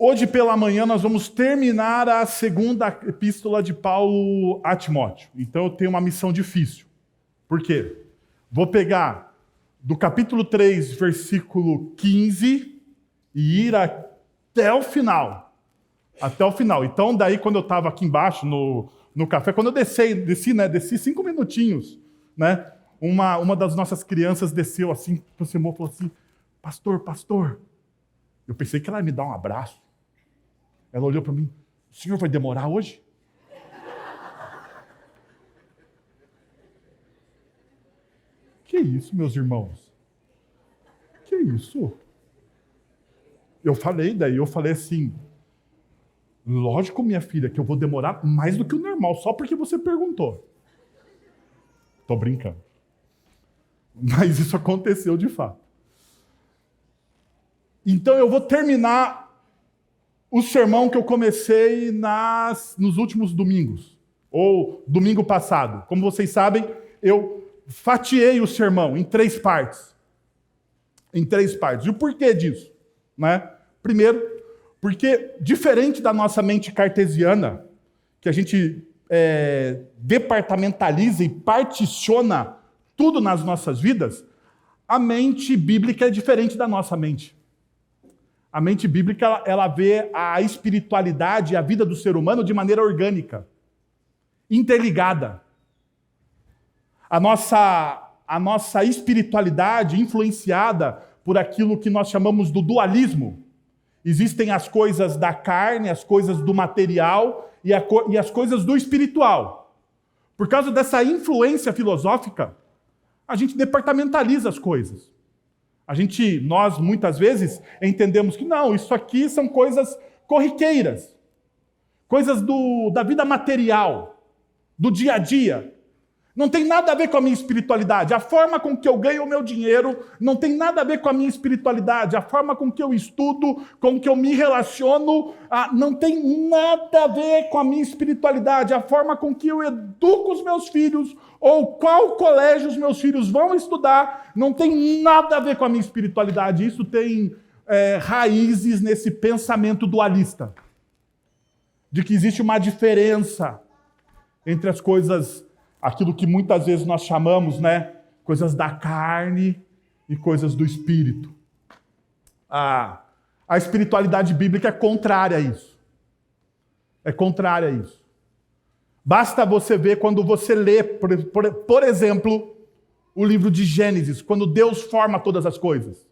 Hoje pela manhã nós vamos terminar a segunda epístola de Paulo a Timóteo. Então eu tenho uma missão difícil. Por quê? Vou pegar do capítulo 3, versículo 15 e ir até o final. Até o final. Então daí quando eu estava aqui embaixo no café, quando eu desci 5 minutinhos, né? Uma das nossas crianças desceu assim, aproximou e falou assim, pastor. Eu pensei que ela ia me dar um abraço. Ela olhou para mim, o senhor vai demorar hoje? Que isso, meus irmãos? Que isso? Eu falei assim, lógico, minha filha, que eu vou demorar mais do que o normal, só porque você perguntou. Tô brincando. Mas isso aconteceu de fato. Então eu vou terminar o sermão que eu comecei nos últimos domingos, ou domingo passado. Como vocês sabem, eu fatiei o sermão em 3 partes. Em 3 partes. E o porquê disso? Né? Primeiro, porque diferente da nossa mente cartesiana, que a gente departamentaliza e particiona tudo nas nossas vidas, a mente bíblica é diferente da nossa mente. A mente bíblica, ela vê a espiritualidade e a vida do ser humano de maneira orgânica, interligada. A nossa espiritualidade influenciada por aquilo que nós chamamos do dualismo. Existem as coisas da carne, as coisas do material e as coisas do espiritual. Por causa dessa influência filosófica, a gente departamentaliza as coisas. Nós muitas vezes entendemos que não, isso aqui são coisas corriqueiras, coisas da vida material, do dia a dia. Não tem nada a ver com a minha espiritualidade. A forma com que eu ganho o meu dinheiro não tem nada a ver com a minha espiritualidade. A forma com que eu estudo, com que eu me relaciono, não tem nada a ver com a minha espiritualidade. A forma com que eu educo os meus filhos, ou qual colégio os meus filhos vão estudar, não tem nada a ver com a minha espiritualidade. Isso tem raízes nesse pensamento dualista, de que existe uma diferença entre as coisas, aquilo que muitas vezes nós chamamos, né, coisas da carne e coisas do espírito. A espiritualidade bíblica é contrária a isso. É contrária a isso. Basta você ver quando você lê, por exemplo, o livro de Gênesis, quando Deus forma todas as coisas.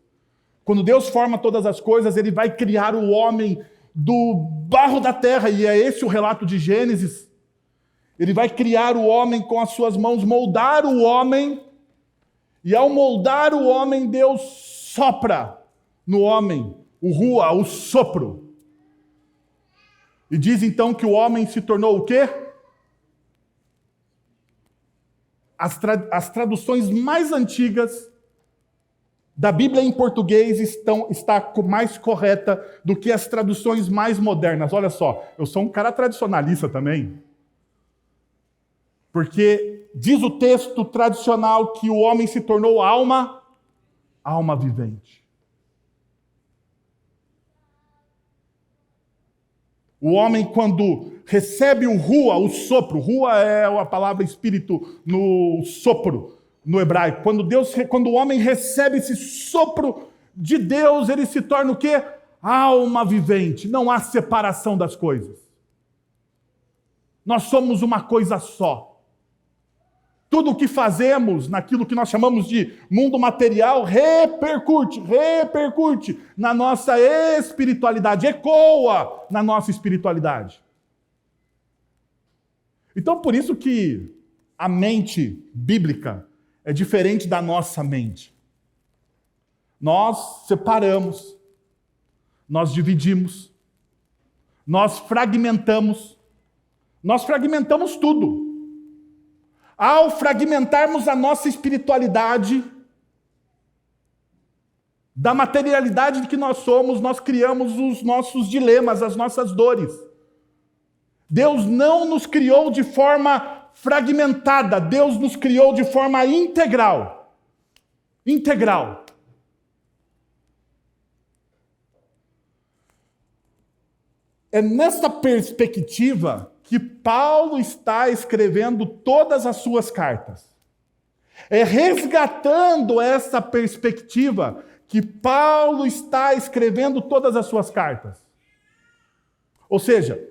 Quando Deus forma todas as coisas, ele vai criar o homem do barro da terra, e é esse o relato de Gênesis. Ele vai criar o homem com as suas mãos, moldar o homem, e ao moldar o homem, Deus sopra no homem, o rua, o sopro. E diz então que o homem se tornou o quê? As traduções mais antigas da Bíblia em português está mais correta do que as traduções mais modernas. Olha só, eu sou um cara tradicionalista também. Porque diz o texto tradicional que o homem se tornou alma vivente. O homem, quando recebe o rua, o sopro, rua é a palavra espírito no sopro, no hebraico. Quando o homem recebe esse sopro de Deus, ele se torna o quê? Alma vivente. Não há separação das coisas. Nós somos uma coisa só. Tudo o que fazemos naquilo que nós chamamos de mundo material repercute na nossa espiritualidade, ecoa na nossa espiritualidade. Então, por isso que a mente bíblica é diferente da nossa mente. Nós separamos, nós dividimos, nós fragmentamos tudo. Ao fragmentarmos a nossa espiritualidade, da materialidade de que nós somos, nós criamos os nossos dilemas, as nossas dores. Deus não nos criou de forma fragmentada, Deus nos criou de forma integral. Integral. É nesta perspectiva que Paulo está escrevendo todas as suas cartas. É resgatando essa perspectiva que Paulo está escrevendo todas as suas cartas. Ou seja,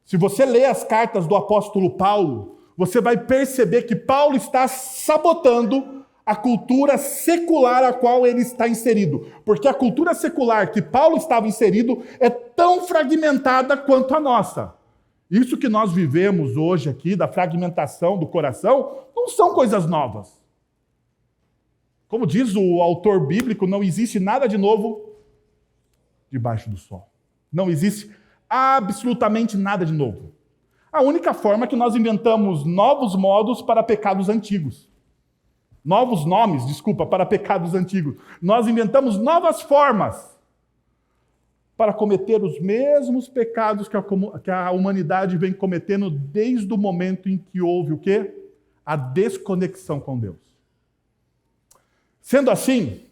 se você lê as cartas do apóstolo Paulo, você vai perceber que Paulo está sabotando a cultura secular a qual ele está inserido. Porque a cultura secular que Paulo estava inserido é tão fragmentada quanto a nossa. Isso que nós vivemos hoje aqui, da fragmentação do coração, não são coisas novas. Como diz o autor bíblico, não existe nada de novo debaixo do sol. Não existe absolutamente nada de novo. A única forma é que nós inventamos novos modos para pecados antigos. Novos nomes, para pecados antigos. Nós inventamos novas formas para cometer os mesmos pecados que a humanidade vem cometendo desde o momento em que houve o quê? A desconexão com Deus. Sendo assim,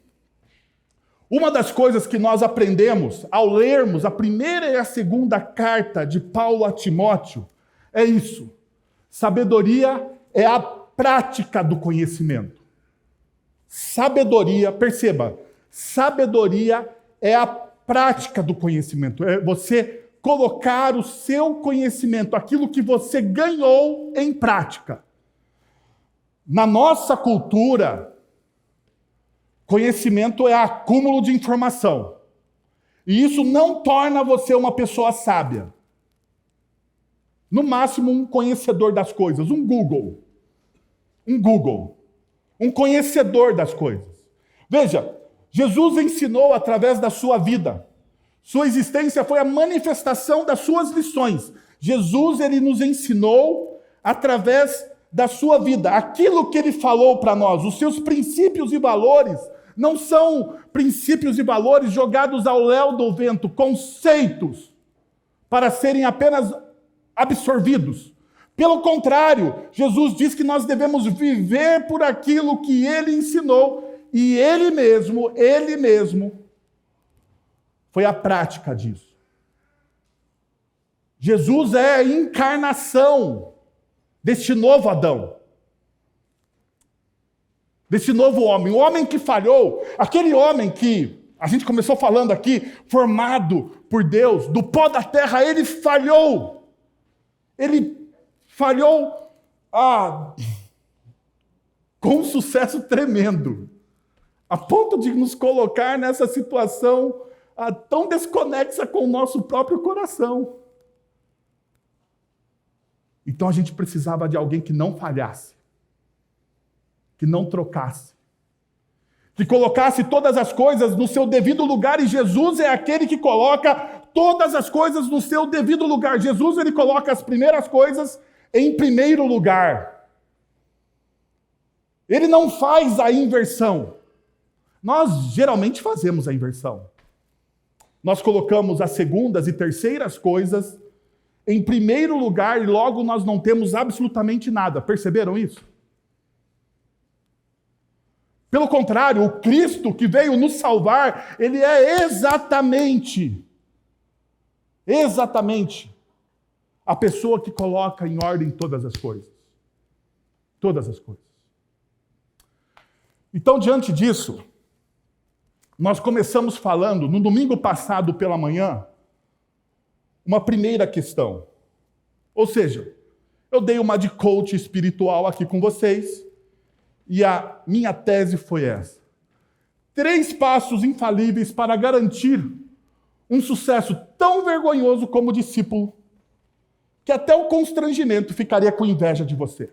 uma das coisas que nós aprendemos ao lermos a primeira e a segunda carta de Paulo a Timóteo é isso. Sabedoria é a prática do conhecimento. Sabedoria, perceba, sabedoria é a prática do conhecimento. É você colocar o seu conhecimento, aquilo que você ganhou, em prática. Na nossa cultura, conhecimento é acúmulo de informação. E isso não torna você uma pessoa sábia. No máximo, um conhecedor das coisas, um Google. Um conhecedor das coisas. Veja, Jesus ensinou através da sua vida. Sua existência foi a manifestação das suas lições. Jesus, ele nos ensinou através da sua vida. Aquilo que ele falou para nós, os seus princípios e valores, não são princípios e valores jogados ao léu do vento, conceitos para serem apenas absorvidos. Pelo contrário, Jesus diz que nós devemos viver por aquilo que ele ensinou, e ele mesmo, foi a prática disso. Jesus é a encarnação deste novo Adão. Desse novo homem, o homem que falhou, aquele homem que a gente começou falando aqui, formado por Deus, do pó da terra, ele falhou. Ele falhou com um sucesso tremendo, a ponto de nos colocar nessa situação tão desconexa com o nosso próprio coração. Então a gente precisava de alguém que não falhasse, que não trocasse, que colocasse todas as coisas no seu devido lugar, e Jesus é aquele que coloca todas as coisas no seu devido lugar. Jesus, ele coloca as primeiras coisas em primeiro lugar. Ele não faz a inversão. Nós geralmente fazemos a inversão. Nós colocamos as segundas e terceiras coisas em primeiro lugar e logo nós não temos absolutamente nada. Perceberam isso? Pelo contrário, o Cristo que veio nos salvar, ele é exatamente a pessoa que coloca em ordem todas as coisas. Todas as coisas. Então, diante disso, nós começamos falando, no domingo passado pela manhã, uma primeira questão. Ou seja, eu dei uma de coach espiritual aqui com vocês, e a minha tese foi essa. 3 passos infalíveis para garantir um sucesso tão vergonhoso como discípulo, que até o constrangimento ficaria com inveja de você.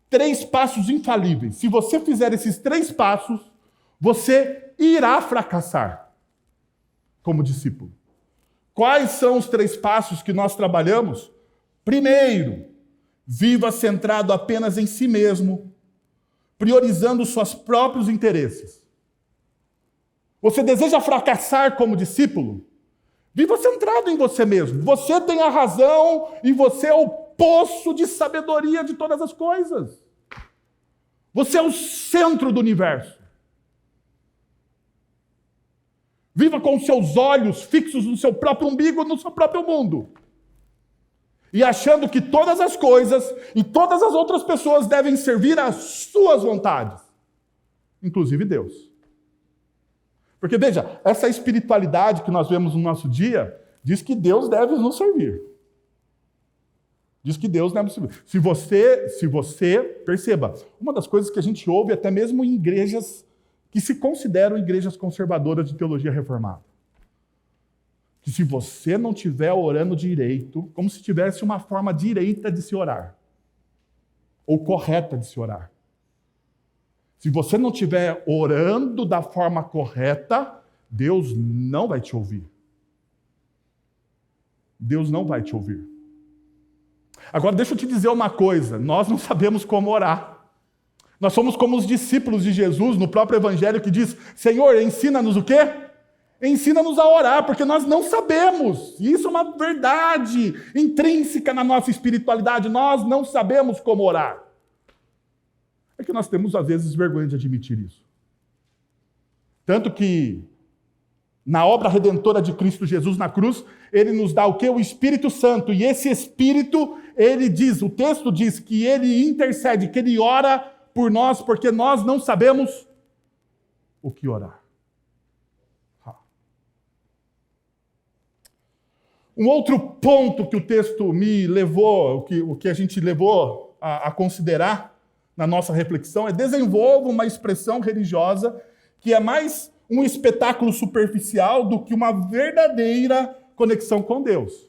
3 passos infalíveis. Se você fizer esses 3 passos, você irá fracassar como discípulo. Quais são os 3 passos que nós trabalhamos? Primeiro, viva centrado apenas em si mesmo, priorizando os seus próprios interesses. Você deseja fracassar como discípulo? Viva centrado em você mesmo. Você tem a razão e você é o poço de sabedoria de todas as coisas. Você é o centro do universo. Viva com seus olhos fixos no seu próprio umbigo, no seu próprio mundo. E achando que todas as coisas e todas as outras pessoas devem servir às suas vontades, inclusive Deus. Porque, veja, essa espiritualidade que nós vemos no nosso dia diz que Deus deve nos servir. Diz que Deus deve nos servir. Se você, perceba, uma das coisas que a gente ouve até mesmo em igrejas que se consideram igrejas conservadoras de teologia reformada. Que se você não estiver orando direito, como se tivesse uma forma direita de se orar, ou correta de se orar. Se você não estiver orando da forma correta, Deus não vai te ouvir. Deus não vai te ouvir. Agora, deixa eu te dizer uma coisa. Nós não sabemos como orar. Nós somos como os discípulos de Jesus no próprio Evangelho que diz, Senhor, ensina-nos o quê? Ensina-nos a orar, porque nós não sabemos. E isso é uma verdade intrínseca na nossa espiritualidade. Nós não sabemos como orar. É que nós temos, às vezes, vergonha de admitir isso. Tanto que, na obra redentora de Cristo Jesus na cruz, ele nos dá o quê? O Espírito Santo. E esse Espírito, ele diz, o texto diz que ele intercede, que ele ora por nós, porque nós não sabemos o que orar. Um outro ponto que o texto me levou, o que a gente levou a considerar na nossa reflexão, é desenvolva uma expressão religiosa que é mais um espetáculo superficial do que uma verdadeira conexão com Deus.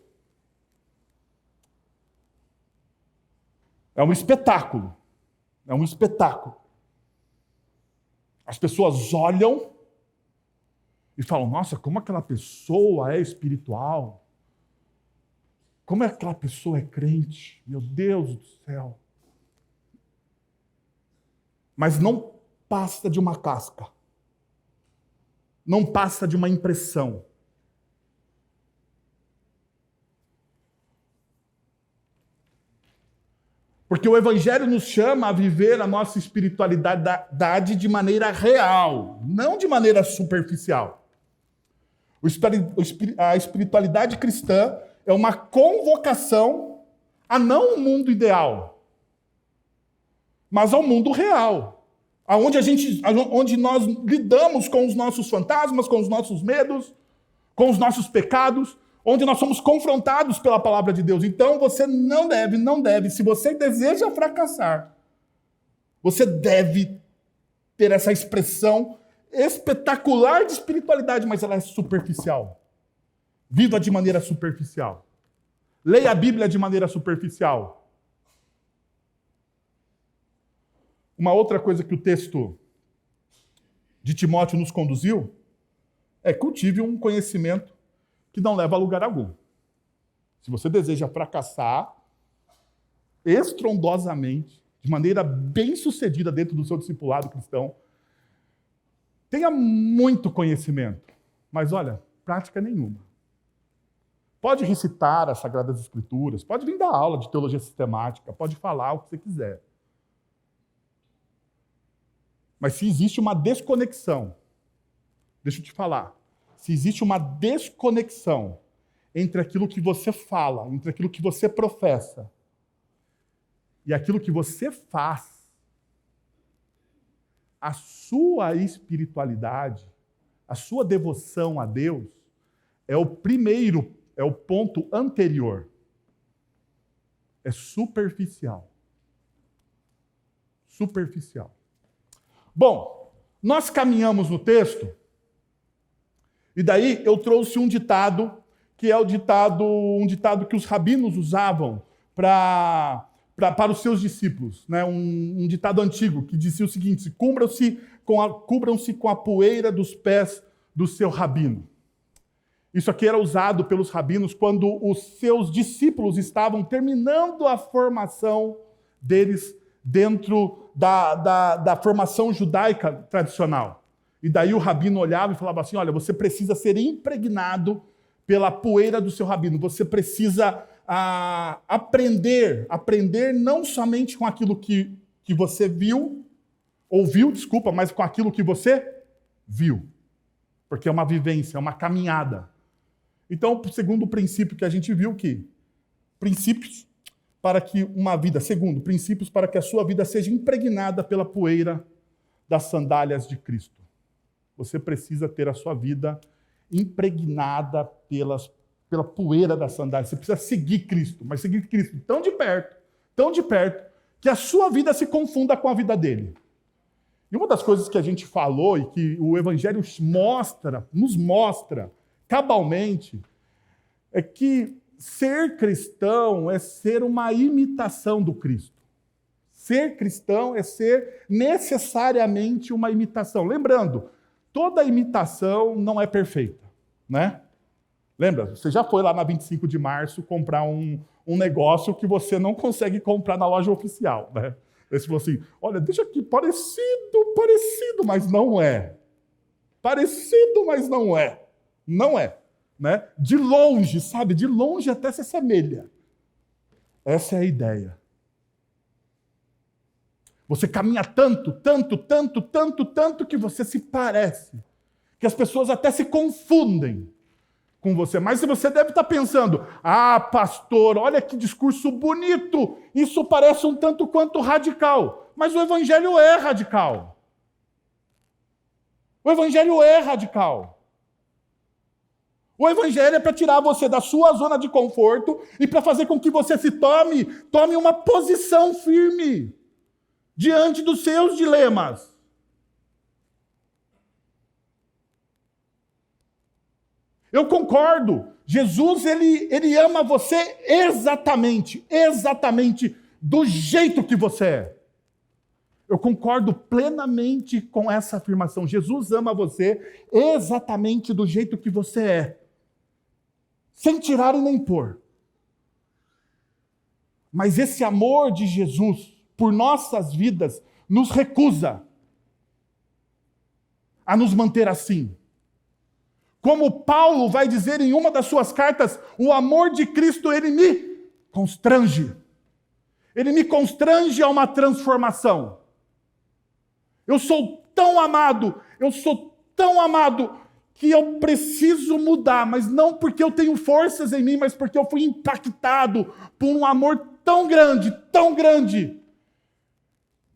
É um espetáculo. É um espetáculo. As pessoas olham e falam, nossa, como aquela pessoa é espiritual. Como aquela pessoa é crente. Meu Deus do céu. Mas não passa de uma casca. Não passa de uma impressão. Porque o Evangelho nos chama a viver a nossa espiritualidade de maneira real, não de maneira superficial. A espiritualidade cristã é uma convocação a não um mundo ideal, mas ao mundo real, onde nós lidamos com os nossos fantasmas, com os nossos medos, com os nossos pecados, onde nós somos confrontados pela palavra de Deus. Então você não deve, se você deseja fracassar, você deve ter essa expressão espetacular de espiritualidade, mas ela é superficial. Viva de maneira superficial. Leia a Bíblia de maneira superficial. Uma outra coisa que o texto de Timóteo nos conduziu é cultive um conhecimento que não leva a lugar algum. Se você deseja fracassar estrondosamente, de maneira bem sucedida dentro do seu discipulado cristão, tenha muito conhecimento, mas olha, prática nenhuma. Pode recitar as Sagradas Escrituras, pode vir dar aula de teologia sistemática, pode falar o que você quiser. Mas se existe uma desconexão, deixa eu te falar, se existe uma desconexão entre aquilo que você fala, entre aquilo que você professa e aquilo que você faz, a sua espiritualidade, a sua devoção a Deus é o primeiro, é o ponto anterior. É superficial. Superficial. Bom, nós caminhamos no texto e daí eu trouxe um ditado, que é um ditado que os rabinos usavam para os seus discípulos, né? Um ditado antigo que dizia o seguinte: cubram-se com a poeira dos pés do seu rabino. Isso aqui era usado pelos rabinos quando os seus discípulos estavam terminando a formação deles dentro da formação judaica tradicional. E daí o rabino olhava e falava assim, olha, você precisa ser impregnado pela poeira do seu rabino. Você precisa aprender não somente com aquilo que você ouviu, mas com aquilo que você viu. porque é uma vivência, é uma caminhada. Então, segundo o princípio que a gente viu, princípios para que uma vida, segundo, princípios para que a sua vida seja impregnada pela poeira das sandálias de Cristo. Você precisa ter a sua vida impregnada pela poeira das sandálias. Você precisa seguir Cristo, mas seguir Cristo tão de perto, que a sua vida se confunda com a vida dele. E uma das coisas que a gente falou e que o Evangelho nos mostra cabalmente, é que ser cristão é ser uma imitação do Cristo. Ser cristão é ser necessariamente uma imitação. Lembrando, toda imitação não é perfeita, né? Lembra? Você já foi lá na 25 de março comprar um negócio que você não consegue comprar na loja oficial, né? Aí você falou assim, olha, deixa aqui, parecido, mas não é. Parecido, mas não é. Não é. Né? De longe, sabe? De longe até se assemelha. Essa é a ideia. Você caminha tanto que você se parece. Que as pessoas até se confundem com você. Mas você deve estar pensando, pastor, olha que discurso bonito. Isso parece um tanto quanto radical. Mas o Evangelho é radical. O Evangelho é radical. O Evangelho é para tirar você da sua zona de conforto e para fazer com que você se tome uma posição firme diante dos seus dilemas. Eu concordo. Jesus, ele ama você exatamente do jeito que você é. Eu concordo plenamente com essa afirmação. Jesus ama você exatamente do jeito que você é. Sem tirar e nem pôr. Mas esse amor de Jesus por nossas vidas nos recusa a nos manter assim. Como Paulo vai dizer em uma das suas cartas, o amor de Cristo, ele me constrange. Ele me constrange a uma transformação. Eu sou tão amado que eu preciso mudar, mas não porque eu tenho forças em mim, mas porque eu fui impactado por um amor tão grande,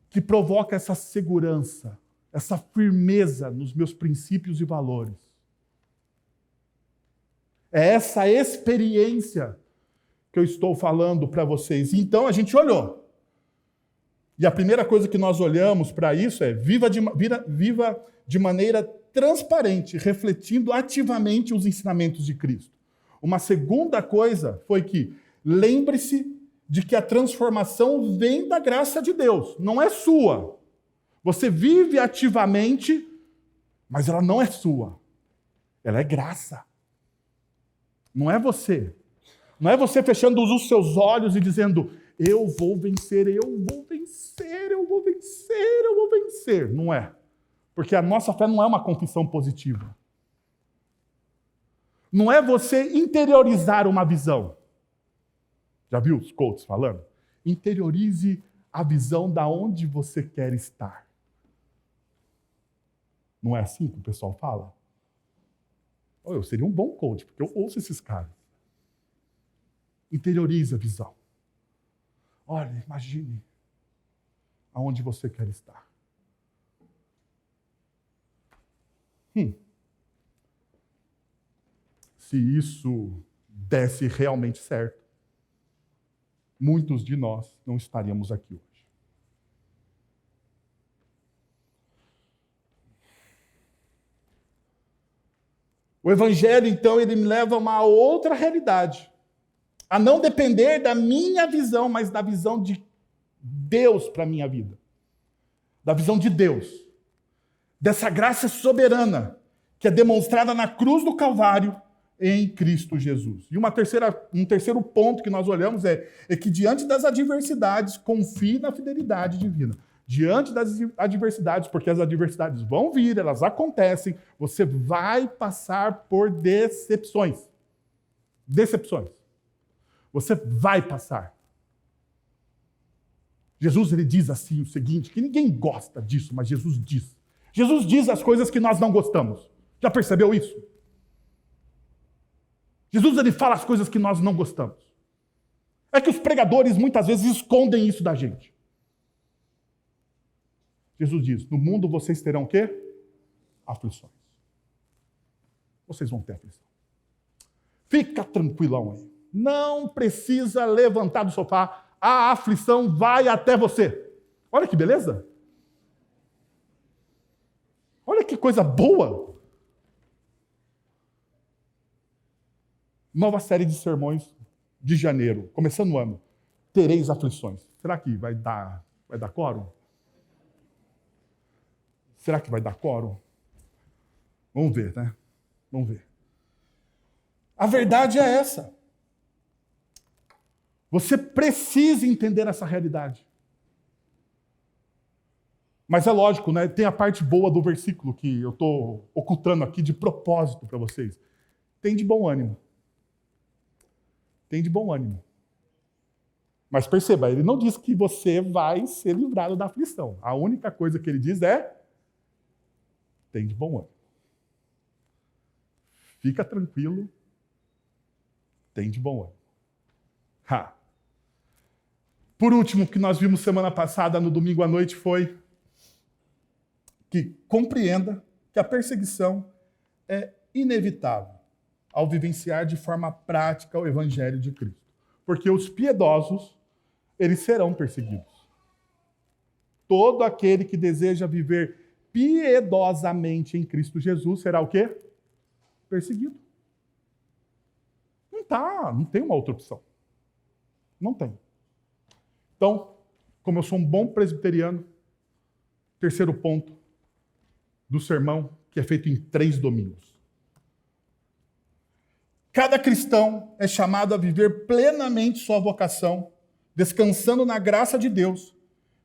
que provoca essa segurança, essa firmeza nos meus princípios e valores. É essa experiência que eu estou falando para vocês. Então a gente olhou. E a primeira coisa que nós olhamos para isso é viva de maneira transparente, refletindo ativamente os ensinamentos de Cristo. Uma segunda coisa foi que lembre-se de que a transformação vem da graça de Deus, não é sua. Você vive ativamente, mas ela não é sua. Ela é graça. Não é você. Não é você fechando os seus olhos e dizendo, eu vou vencer. Não é. Porque a nossa fé não é uma confissão positiva. Não é você interiorizar uma visão. Já viu os coaches falando? Interiorize a visão da onde você quer estar. Não é assim que o pessoal fala? Eu seria um bom coach, porque eu ouço esses caras. Interiorize a visão. Olha, imagine aonde você quer estar. Se isso desse realmente certo, muitos de nós não estaríamos aqui hoje. O Evangelho, então, ele me leva a uma outra realidade. A não depender da minha visão, mas da visão de Deus para a minha vida. Da visão de Deus. Dessa graça soberana que é demonstrada na cruz do Calvário em Cristo Jesus. E um terceiro ponto que nós olhamos é que diante das adversidades, confie na fidelidade divina. Diante das adversidades, porque as adversidades vão vir, elas acontecem, você vai passar por decepções. Decepções. Você vai passar. Jesus, ele diz assim o seguinte, que ninguém gosta disso, mas Jesus diz. Jesus diz as coisas que nós não gostamos. Já percebeu isso? Jesus ele fala as coisas que nós não gostamos. É que os pregadores muitas vezes escondem isso da gente. Jesus diz, no mundo vocês terão o quê? Aflições. Vocês vão ter aflição. Fica tranquilão aí. Não precisa levantar do sofá. A aflição vai até você. Olha que beleza. Olha que coisa boa. Nova série de sermões de janeiro, começando o ano. Tereis aflições. Será que vai dar quórum? Será que vai dar quórum? Vamos ver, né? Vamos ver. A verdade é essa. Você precisa entender essa realidade. Mas é lógico, né? Tem a parte boa do versículo que eu estou ocultando aqui de propósito para vocês. Tem de bom ânimo. Tem de bom ânimo. Mas perceba, ele não diz que você vai ser livrado da aflição. A única coisa que ele diz é: tem de bom ânimo. Fica tranquilo, tem de bom ânimo. Ha. Por último, o que nós vimos semana passada, no domingo à noite, foi que compreenda que a perseguição é inevitável ao vivenciar de forma prática o Evangelho de Cristo. Porque os piedosos, eles serão perseguidos. Todo aquele que deseja viver piedosamente em Cristo Jesus será o quê? Perseguido. Não tem uma outra opção. Não tem. Então, como eu sou um bom presbiteriano, terceiro ponto do sermão, que é feito em 3 domingos. Cada cristão é chamado a viver plenamente sua vocação, descansando na graça de Deus,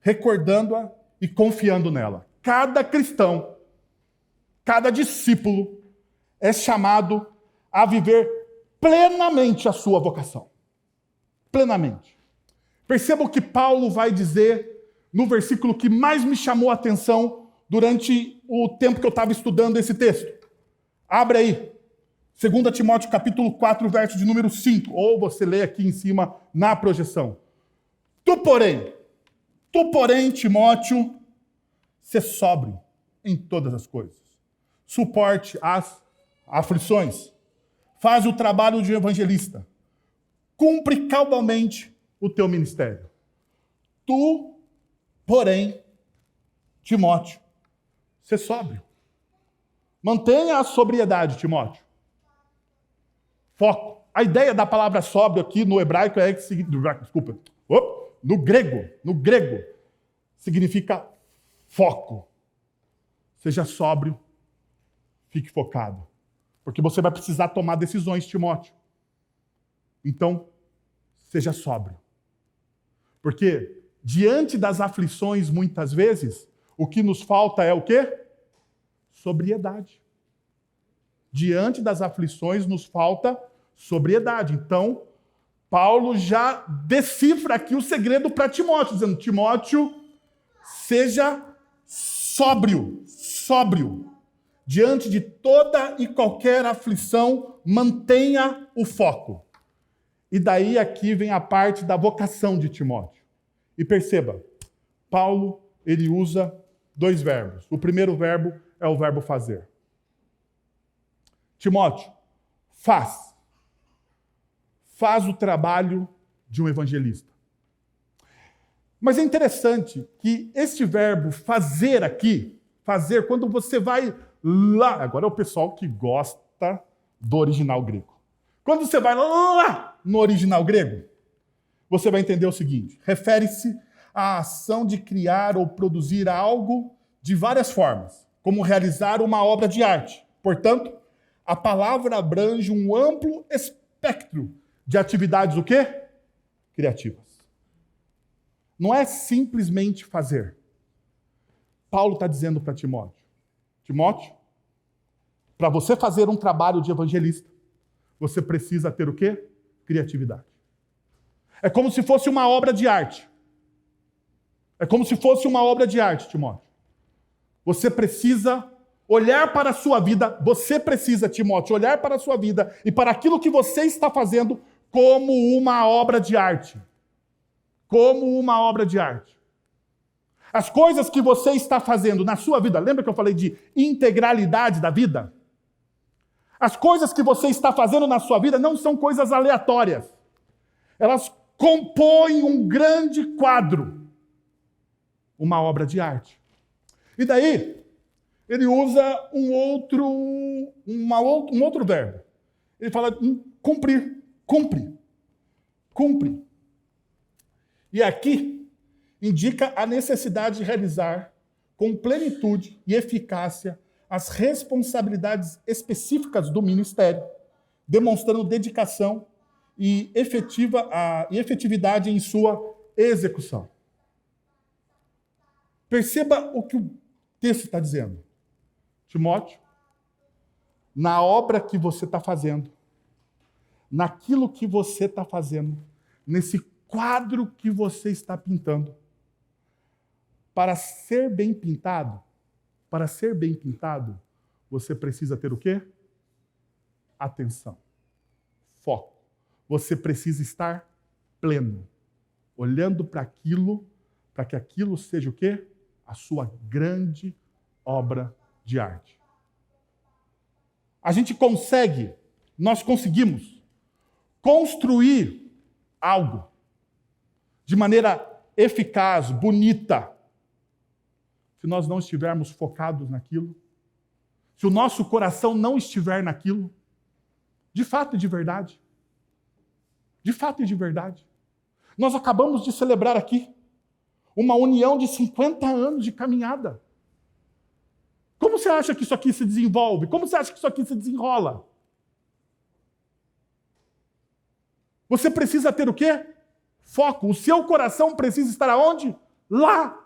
recordando-a e confiando nela. Cada cristão, cada discípulo é chamado a viver plenamente a sua vocação. Plenamente. Perceba o que Paulo vai dizer no versículo que mais me chamou a atenção durante o tempo que eu estava estudando esse texto. Abre aí. 2 Timóteo capítulo 4, verso de número 5. Ou você lê aqui em cima na projeção. Tu, porém, Timóteo, sê sóbrio em todas as coisas. Suporte as aflições. Faz o trabalho de evangelista. Cumpre cabalmente o teu ministério. Tu, porém, Timóteo, sê sóbrio. Mantenha a sobriedade, Timóteo. Foco. A ideia da palavra sóbrio aqui no hebraico é no grego, significa foco. Seja sóbrio, fique focado. Porque você vai precisar tomar decisões, Timóteo. Então, seja sóbrio. Porque diante das aflições, muitas vezes, o que nos falta é o quê? Sobriedade. Diante das aflições, nos falta sobriedade. Então, Paulo já decifra aqui o segredo para Timóteo, dizendo: Timóteo, seja sóbrio. Diante de toda e qualquer aflição, mantenha o foco. E daí aqui vem a parte da vocação de Timóteo. E perceba, Paulo, ele usa 2 verbos. O primeiro verbo é o verbo fazer. Timóteo, faz o trabalho de um evangelista. Mas é interessante que este verbo fazer aqui, quando você vai lá, agora é o pessoal que gosta do original grego. Quando você vai lá no original grego, você vai entender o seguinte: refere-se à ação de criar ou produzir algo de várias formas, como realizar uma obra de arte. Portanto, a palavra abrange um amplo espectro de atividades o quê? Criativas. Não é simplesmente fazer. Paulo está dizendo para Timóteo: Timóteo, para você fazer um trabalho de evangelista, você precisa ter o quê? Criatividade. É como se fosse uma obra de arte. Timóteo. Você precisa olhar para a sua vida, você precisa, Timóteo, olhar para a sua vida e para aquilo que você está fazendo como uma obra de arte. Como uma obra de arte. As coisas que você está fazendo na sua vida, lembra que eu falei de integralidade da vida? As coisas que você está fazendo na sua vida não são coisas aleatórias. Elas compõem um grande quadro, uma obra de arte. E daí, ele usa um outro verbo. Ele fala cumprir, cumpre. E aqui indica a necessidade de realizar com plenitude e eficácia as responsabilidades específicas do ministério, demonstrando dedicação e efetividade em sua execução. Perceba o que o texto está dizendo. Timóteo, na obra que você está fazendo, naquilo que você está fazendo, nesse quadro que você está pintando, para ser bem pintado, você precisa ter o quê? Atenção, foco. Você precisa estar pleno, olhando para que aquilo seja o quê? A sua grande obra de arte. Nós conseguimos construir algo de maneira eficaz, bonita, se nós não estivermos focados naquilo, se o nosso coração não estiver naquilo, de fato e de verdade. De fato e de verdade. Nós acabamos de celebrar aqui uma união de 50 anos de caminhada. Como você acha que isso aqui se desenvolve? Como você acha que isso aqui se desenrola? Você precisa ter o quê? Foco. O seu coração precisa estar aonde? Lá.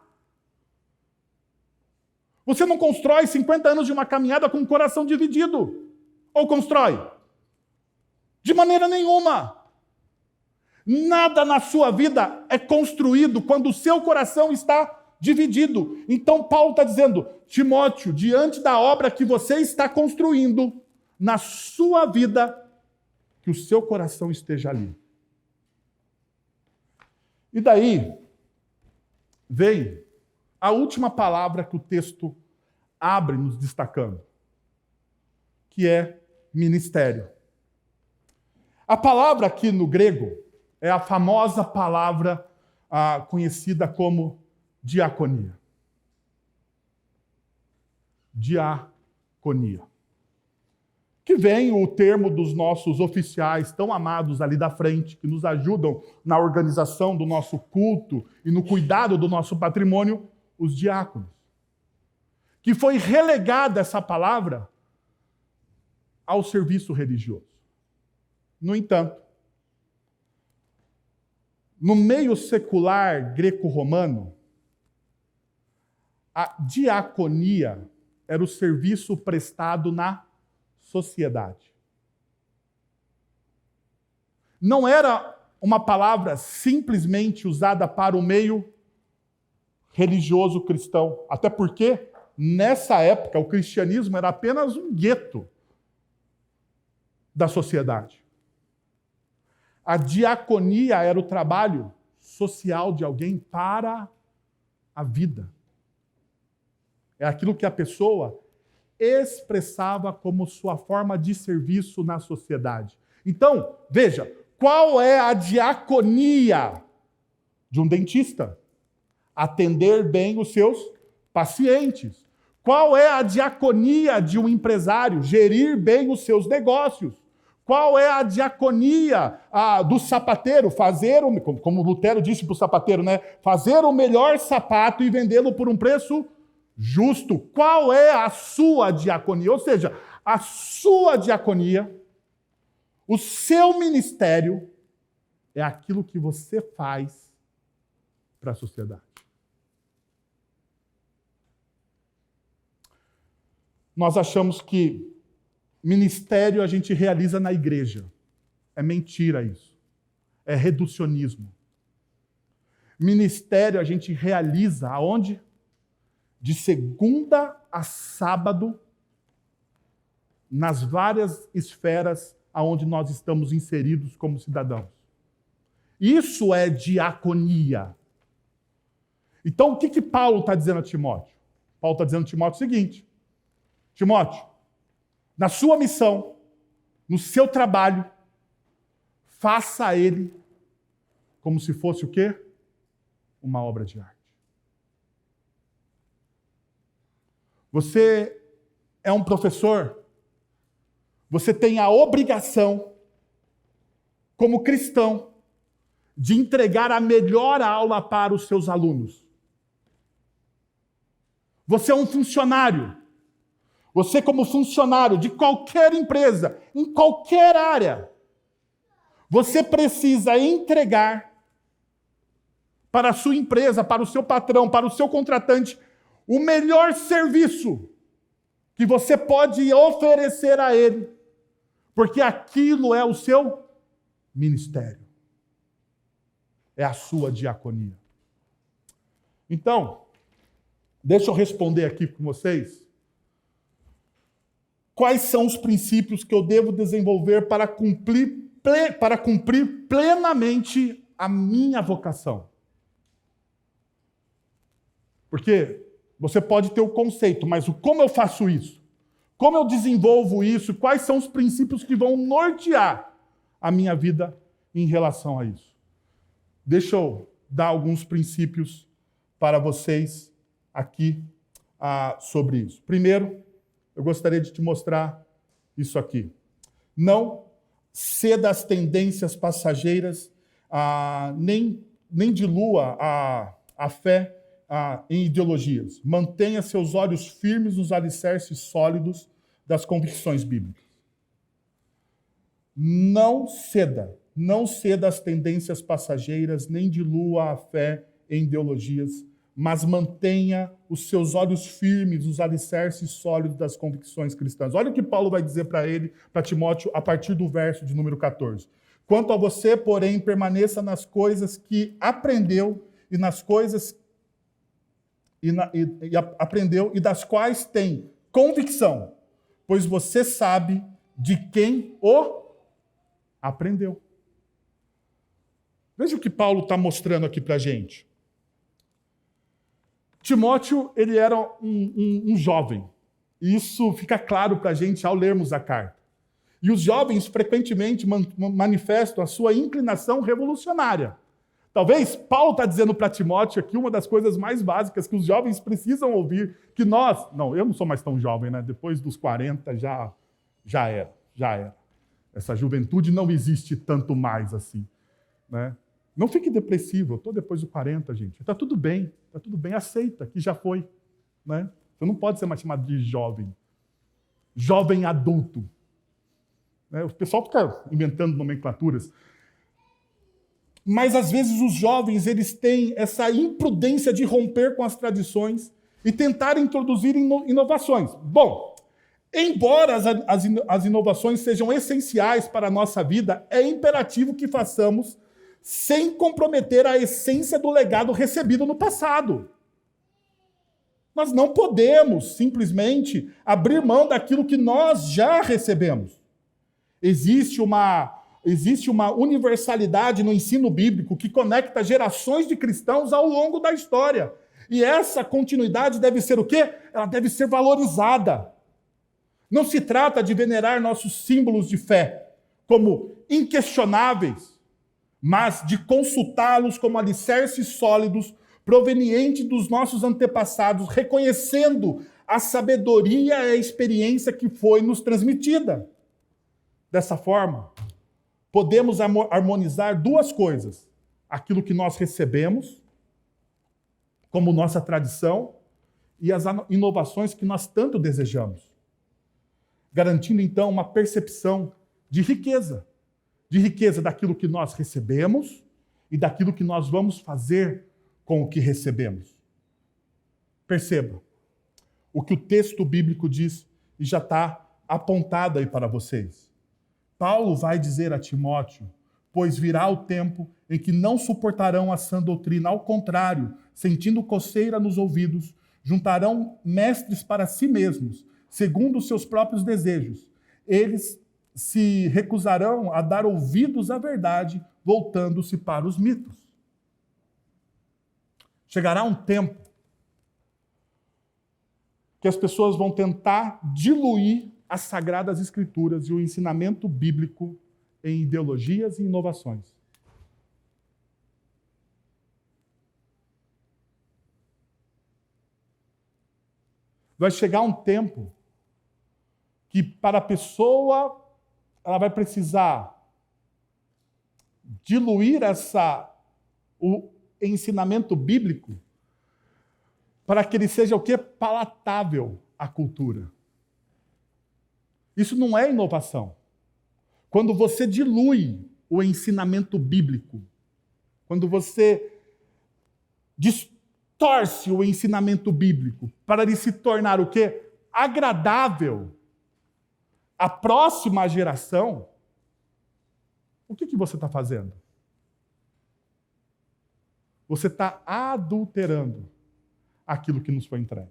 Você não constrói 50 anos de uma caminhada com o coração dividido. Ou constrói? De maneira nenhuma. Nada na sua vida é construído quando o seu coração está dividido. Então Paulo está dizendo, Timóteo, diante da obra que você está construindo na sua vida, que o seu coração esteja ali. E daí vem a última palavra que o texto abre nos destacando, que é ministério. A palavra aqui no grego é a famosa palavra conhecida como diaconia. Diaconia. Que vem o termo dos nossos oficiais tão amados ali da frente, que nos ajudam na organização do nosso culto e no cuidado do nosso patrimônio, os diáconos. Que foi relegada essa palavra ao serviço religioso. No entanto, no meio secular greco-romano, a diaconia era o serviço prestado na sociedade. Não era uma palavra simplesmente usada para o meio religioso cristão, até porque, nessa época, o cristianismo era apenas um gueto da sociedade. A diaconia era o trabalho social de alguém para a vida. É aquilo que a pessoa expressava como sua forma de serviço na sociedade. Então, veja, qual é a diaconia de um dentista? Atender bem os seus pacientes. Qual é a diaconia de um empresário? Gerir bem os seus negócios. Qual é a diaconia do sapateiro? Como Lutero disse para o sapateiro, né? Fazer o melhor sapato e vendê-lo por um preço justo. Qual é a sua diaconia? Ou seja, a sua diaconia, o seu ministério, é aquilo que você faz para a sociedade. Nós achamos que ministério a gente realiza na igreja. É mentira isso. É reducionismo. Ministério a gente realiza aonde? De segunda a sábado, nas várias esferas aonde nós estamos inseridos como cidadãos. Isso é diaconia. Então, o que Paulo está dizendo a Timóteo? Paulo está dizendo a Timóteo o seguinte: Timóteo, na sua missão, no seu trabalho, faça ele como se fosse o quê? Uma obra de arte. Você é um professor, você tem a obrigação, como cristão, de entregar a melhor aula para os seus alunos. Você é um funcionário. Você, como funcionário de qualquer empresa, em qualquer área, você precisa entregar para a sua empresa, para o seu patrão, para o seu contratante, o melhor serviço que você pode oferecer a ele, porque aquilo é o seu ministério. É a sua diaconia. Então, deixa eu responder aqui com vocês. Quais são os princípios que eu devo desenvolver para cumprir plenamente a minha vocação? Porque você pode ter o conceito, mas como eu faço isso? Como eu desenvolvo isso? Quais são os princípios que vão nortear a minha vida em relação a isso? Deixa eu dar alguns princípios para vocês aqui sobre isso. Primeiro, eu gostaria de te mostrar isso aqui. Não ceda às tendências passageiras, nem dilua a fé em ideologias. Mantenha seus olhos firmes nos alicerces sólidos das convicções bíblicas. Não ceda às tendências passageiras, nem dilua a fé em ideologias, mas mantenha os seus olhos firmes nos alicerces sólidos das convicções cristãs. Olha o que Paulo vai dizer para Timóteo, a partir do verso de número 14. Quanto a você, porém, permaneça nas coisas que aprendeu e nas coisas aprendeu e das quais tem convicção, pois você sabe de quem o aprendeu. Veja o que Paulo está mostrando aqui para a gente. Timóteo, ele era um jovem. E isso fica claro para a gente ao lermos a carta. E os jovens frequentemente manifestam a sua inclinação revolucionária. Talvez Paulo está dizendo para Timóteo aqui uma das coisas mais básicas que os jovens precisam ouvir, que nós... Não, eu não sou mais tão jovem, né? Depois dos 40 já era. Essa juventude não existe tanto mais assim, né? Não fique depressivo, eu estou depois dos 40, gente. Está tudo bem, aceita que já foi, né? Você não pode ser mais chamado de jovem adulto. Né? O pessoal fica inventando nomenclaturas. Mas, às vezes, os jovens eles têm essa imprudência de romper com as tradições e tentar introduzir inovações. Bom, embora as inovações sejam essenciais para a nossa vida, é imperativo que façamos sem comprometer a essência do legado recebido no passado. Nós não podemos simplesmente abrir mão daquilo que nós já recebemos. Existe uma universalidade no ensino bíblico que conecta gerações de cristãos ao longo da história. E essa continuidade deve ser o quê? Ela deve ser valorizada. Não se trata de venerar nossos símbolos de fé como inquestionáveis, mas de consultá-los como alicerces sólidos provenientes dos nossos antepassados, reconhecendo a sabedoria e a experiência que foi nos transmitida. Dessa forma, podemos harmonizar duas coisas: aquilo que nós recebemos como nossa tradição e as inovações que nós tanto desejamos, garantindo então uma percepção de riqueza daquilo que nós recebemos e daquilo que nós vamos fazer com o que recebemos. Perceba o que o texto bíblico diz e já está apontado aí para vocês. Paulo vai dizer a Timóteo: pois virá o tempo em que não suportarão a sã doutrina, ao contrário, sentindo coceira nos ouvidos, juntarão mestres para si mesmos, segundo os seus próprios desejos, eles se recusarão a dar ouvidos à verdade, voltando-se para os mitos. Chegará um tempo que as pessoas vão tentar diluir as Sagradas Escrituras e o ensinamento bíblico em ideologias e inovações. Vai chegar um tempo que, para a pessoa, ela vai precisar diluir o ensinamento bíblico para que ele seja o quê? Palatável à cultura. Isso não é inovação. Quando você dilui o ensinamento bíblico, quando você distorce o ensinamento bíblico para ele se tornar o quê? Agradável à próxima geração, o que você está fazendo? Você está adulterando aquilo que nos foi entregue.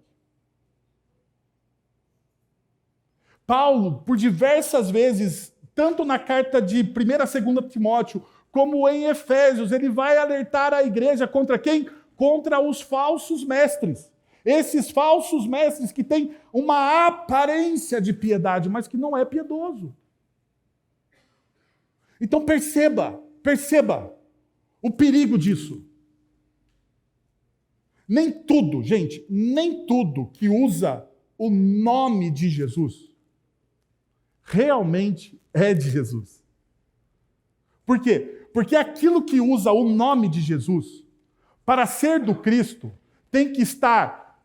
Paulo, por diversas vezes, tanto na carta de 1ª e 2ª Timóteo, como em Efésios, ele vai alertar a igreja contra quem? Contra os falsos mestres. Esses falsos mestres que têm uma aparência de piedade, mas que não é piedoso. Então perceba o perigo disso. Nem tudo, gente, nem tudo que usa o nome de Jesus realmente é de Jesus. Por quê? Porque aquilo que usa o nome de Jesus, para ser do Cristo, tem que estar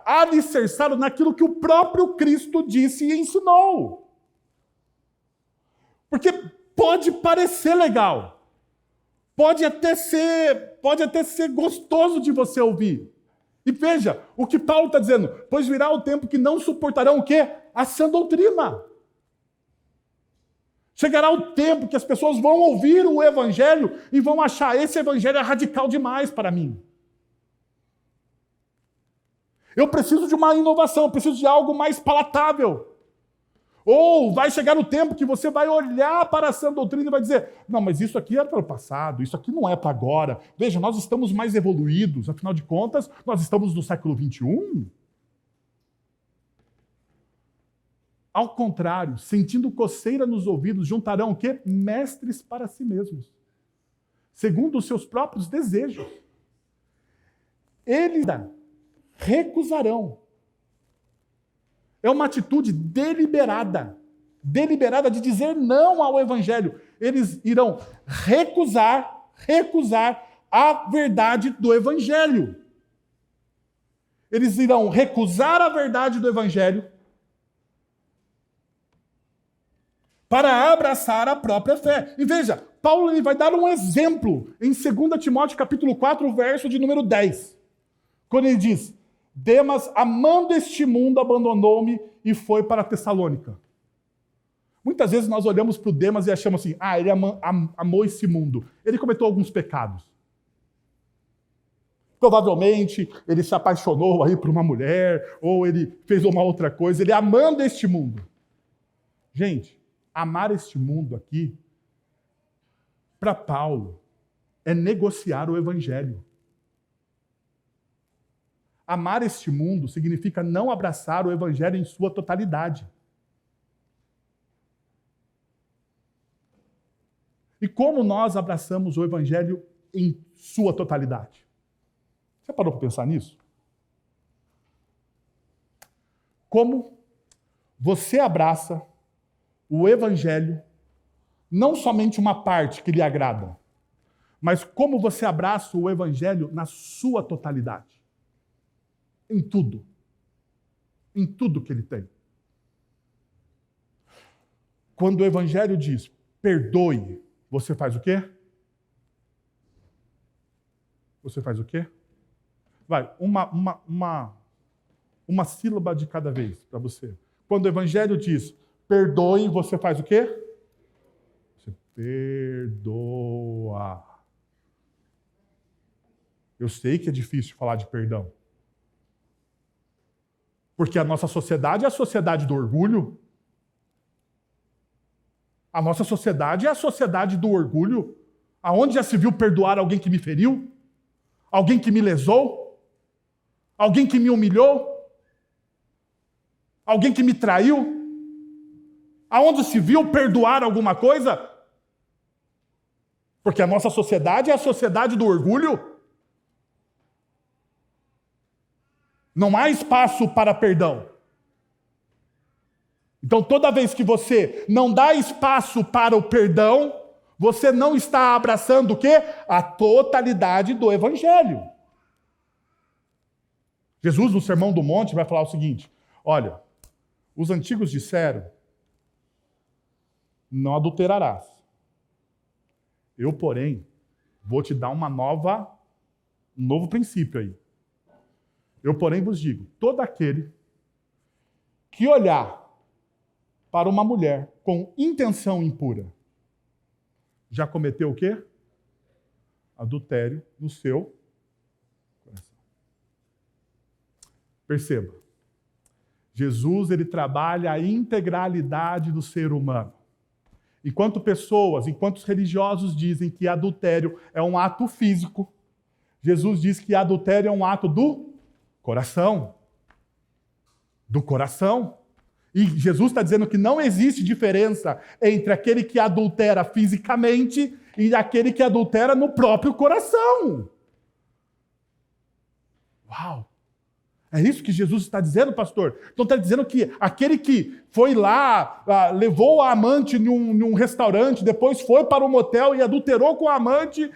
alicerçado naquilo que o próprio Cristo disse e ensinou. Porque pode parecer legal, pode até ser gostoso de você ouvir. E veja, o que Paulo está dizendo, pois virá o tempo que não suportarão o quê? A sã doutrina. Chegará o tempo que as pessoas vão ouvir o evangelho e vão achar, esse evangelho é radical demais para mim. Eu preciso de uma inovação, eu preciso de algo mais palatável. Ou vai chegar o tempo que você vai olhar para a sã doutrina e vai dizer, não, mas isso aqui era para o passado, isso aqui não é para agora. Veja, nós estamos mais evoluídos, afinal de contas, nós estamos no século XXI. Ao contrário, sentindo coceira nos ouvidos, juntarão o quê? Mestres para si mesmos, segundo os seus próprios desejos. Eles recusarão. É uma atitude deliberada de dizer não ao evangelho. Eles irão recusar a verdade do evangelho. Eles irão recusar a verdade do evangelho para abraçar a própria fé. E veja, Paulo ele vai dar um exemplo em 2 Timóteo capítulo 4, verso de número 10. Quando ele diz, Demas, amando este mundo, abandonou-me e foi para Tessalônica. Muitas vezes nós olhamos para o Demas e achamos assim, ele amou esse mundo. Ele cometeu alguns pecados. Provavelmente ele se apaixonou aí por uma mulher, ou ele fez uma outra coisa, ele amando este mundo. Gente, amar este mundo aqui, para Paulo, é negociar o evangelho. Amar este mundo significa não abraçar o evangelho em sua totalidade. E como nós abraçamos o evangelho em sua totalidade? Você parou para pensar nisso? Como você abraça o evangelho, não somente uma parte que lhe agrada, mas como você abraça o evangelho na sua totalidade. Em tudo que ele tem. Quando o evangelho diz, perdoe, você faz o quê? Você faz o quê? Vai, uma sílaba de cada vez para você. Quando o evangelho diz, perdoe, você faz o quê? Você perdoa. Eu sei que é difícil falar de perdão. Porque a nossa sociedade é a sociedade do orgulho, A nossa sociedade é a sociedade do orgulho. Aonde já se viu perdoar alguém que me feriu? Alguém que me lesou? Alguém que me humilhou? Alguém que me traiu? Aonde se viu perdoar alguma coisa? Porque a nossa sociedade é a sociedade do orgulho. Não há espaço para perdão. Então, toda vez que você não dá espaço para o perdão, você não está abraçando o quê? A totalidade do Evangelho. Jesus, no Sermão do Monte, vai falar o seguinte: olha, os antigos disseram, não adulterarás. Eu, porém, vou te dar um novo princípio aí. Eu, porém, vos digo, todo aquele que olhar para uma mulher com intenção impura, já cometeu o quê? Adultério no seu coração. Perceba, Jesus, ele trabalha a integralidade do ser humano. Enquanto os religiosos dizem que adultério é um ato físico, Jesus diz que adultério é um ato do coração. Do coração. E Jesus está dizendo que não existe diferença entre aquele que adultera fisicamente e aquele que adultera no próprio coração. Uau! É isso que Jesus está dizendo, pastor? Então está dizendo que aquele que foi lá, levou a amante num restaurante, depois foi para o motel e adulterou com a amante,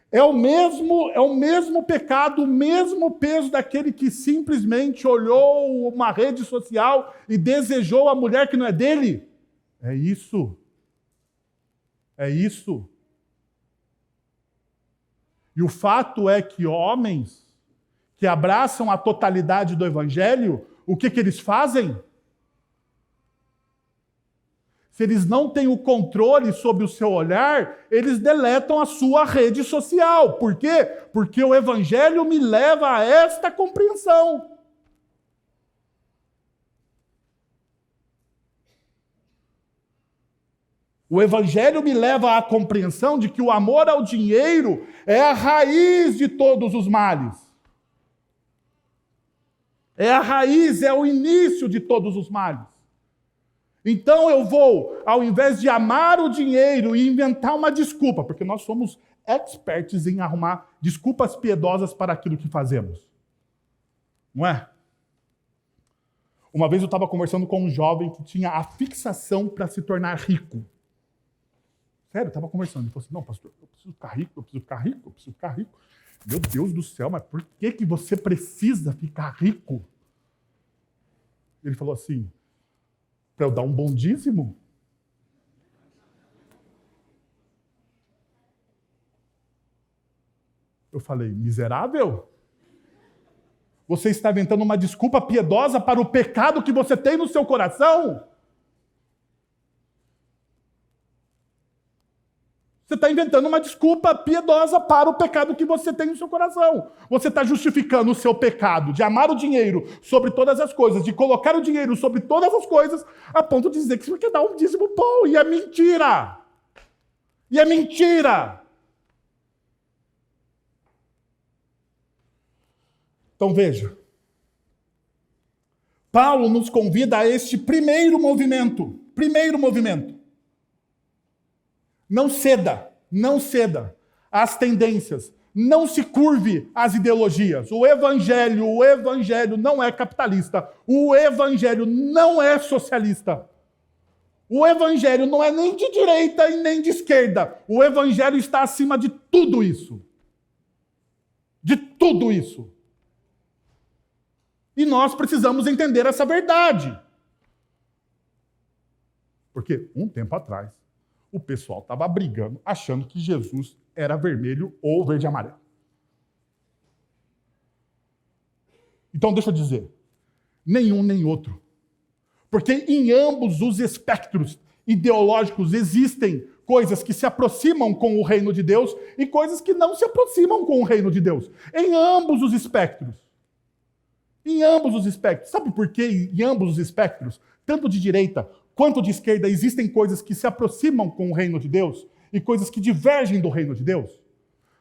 é o mesmo pecado, o mesmo peso daquele que simplesmente olhou uma rede social e desejou a mulher que não é dele? É isso. É isso. E o fato é que homens que abraçam a totalidade do Evangelho, o que eles fazem? Se eles não têm o controle sobre o seu olhar, eles deletam a sua rede social. Por quê? Porque o Evangelho me leva a esta compreensão. O Evangelho me leva à compreensão de que o amor ao dinheiro é a raiz de todos os males. É a raiz, é o início de todos os males. Então eu vou, ao invés de amar o dinheiro e inventar uma desculpa, porque nós somos expertos em arrumar desculpas piedosas para aquilo que fazemos. Não é? Uma vez eu estava conversando com um jovem que tinha a fixação para se tornar rico. Sério, eu estava conversando. Ele falou assim, não, pastor, eu preciso ficar rico, eu preciso ficar rico, eu preciso ficar rico. Meu Deus do céu, mas por que você precisa ficar rico? Ele falou assim, para eu dar um bom dízimo? Eu falei, miserável? Você está inventando uma desculpa piedosa para o pecado que você tem no seu coração? Você está inventando uma desculpa piedosa para o pecado que você tem no seu coração. Você está justificando o seu pecado de amar o dinheiro sobre todas as coisas, de colocar o dinheiro sobre todas as coisas, a ponto de dizer que você quer dar um dízimo bom. E é mentira! E é mentira! Então veja. Paulo nos convida a este primeiro movimento. Primeiro movimento. Não ceda às tendências, não se curve às ideologias. O evangelho não é capitalista, o evangelho não é socialista. O evangelho não é nem de direita e nem de esquerda. O evangelho está acima de tudo isso. De tudo isso. E nós precisamos entender essa verdade. Porque um tempo atrás, o pessoal estava brigando, achando que Jesus era vermelho ou verde e amarelo. Então, deixa eu dizer, nenhum nem outro. Porque em ambos os espectros ideológicos existem coisas que se aproximam com o reino de Deus e coisas que não se aproximam com o reino de Deus. Em ambos os espectros. Em ambos os espectros. Sabe por quê em ambos os espectros? Tanto de direita quanto de esquerda, existem coisas que se aproximam com o reino de Deus e coisas que divergem do reino de Deus?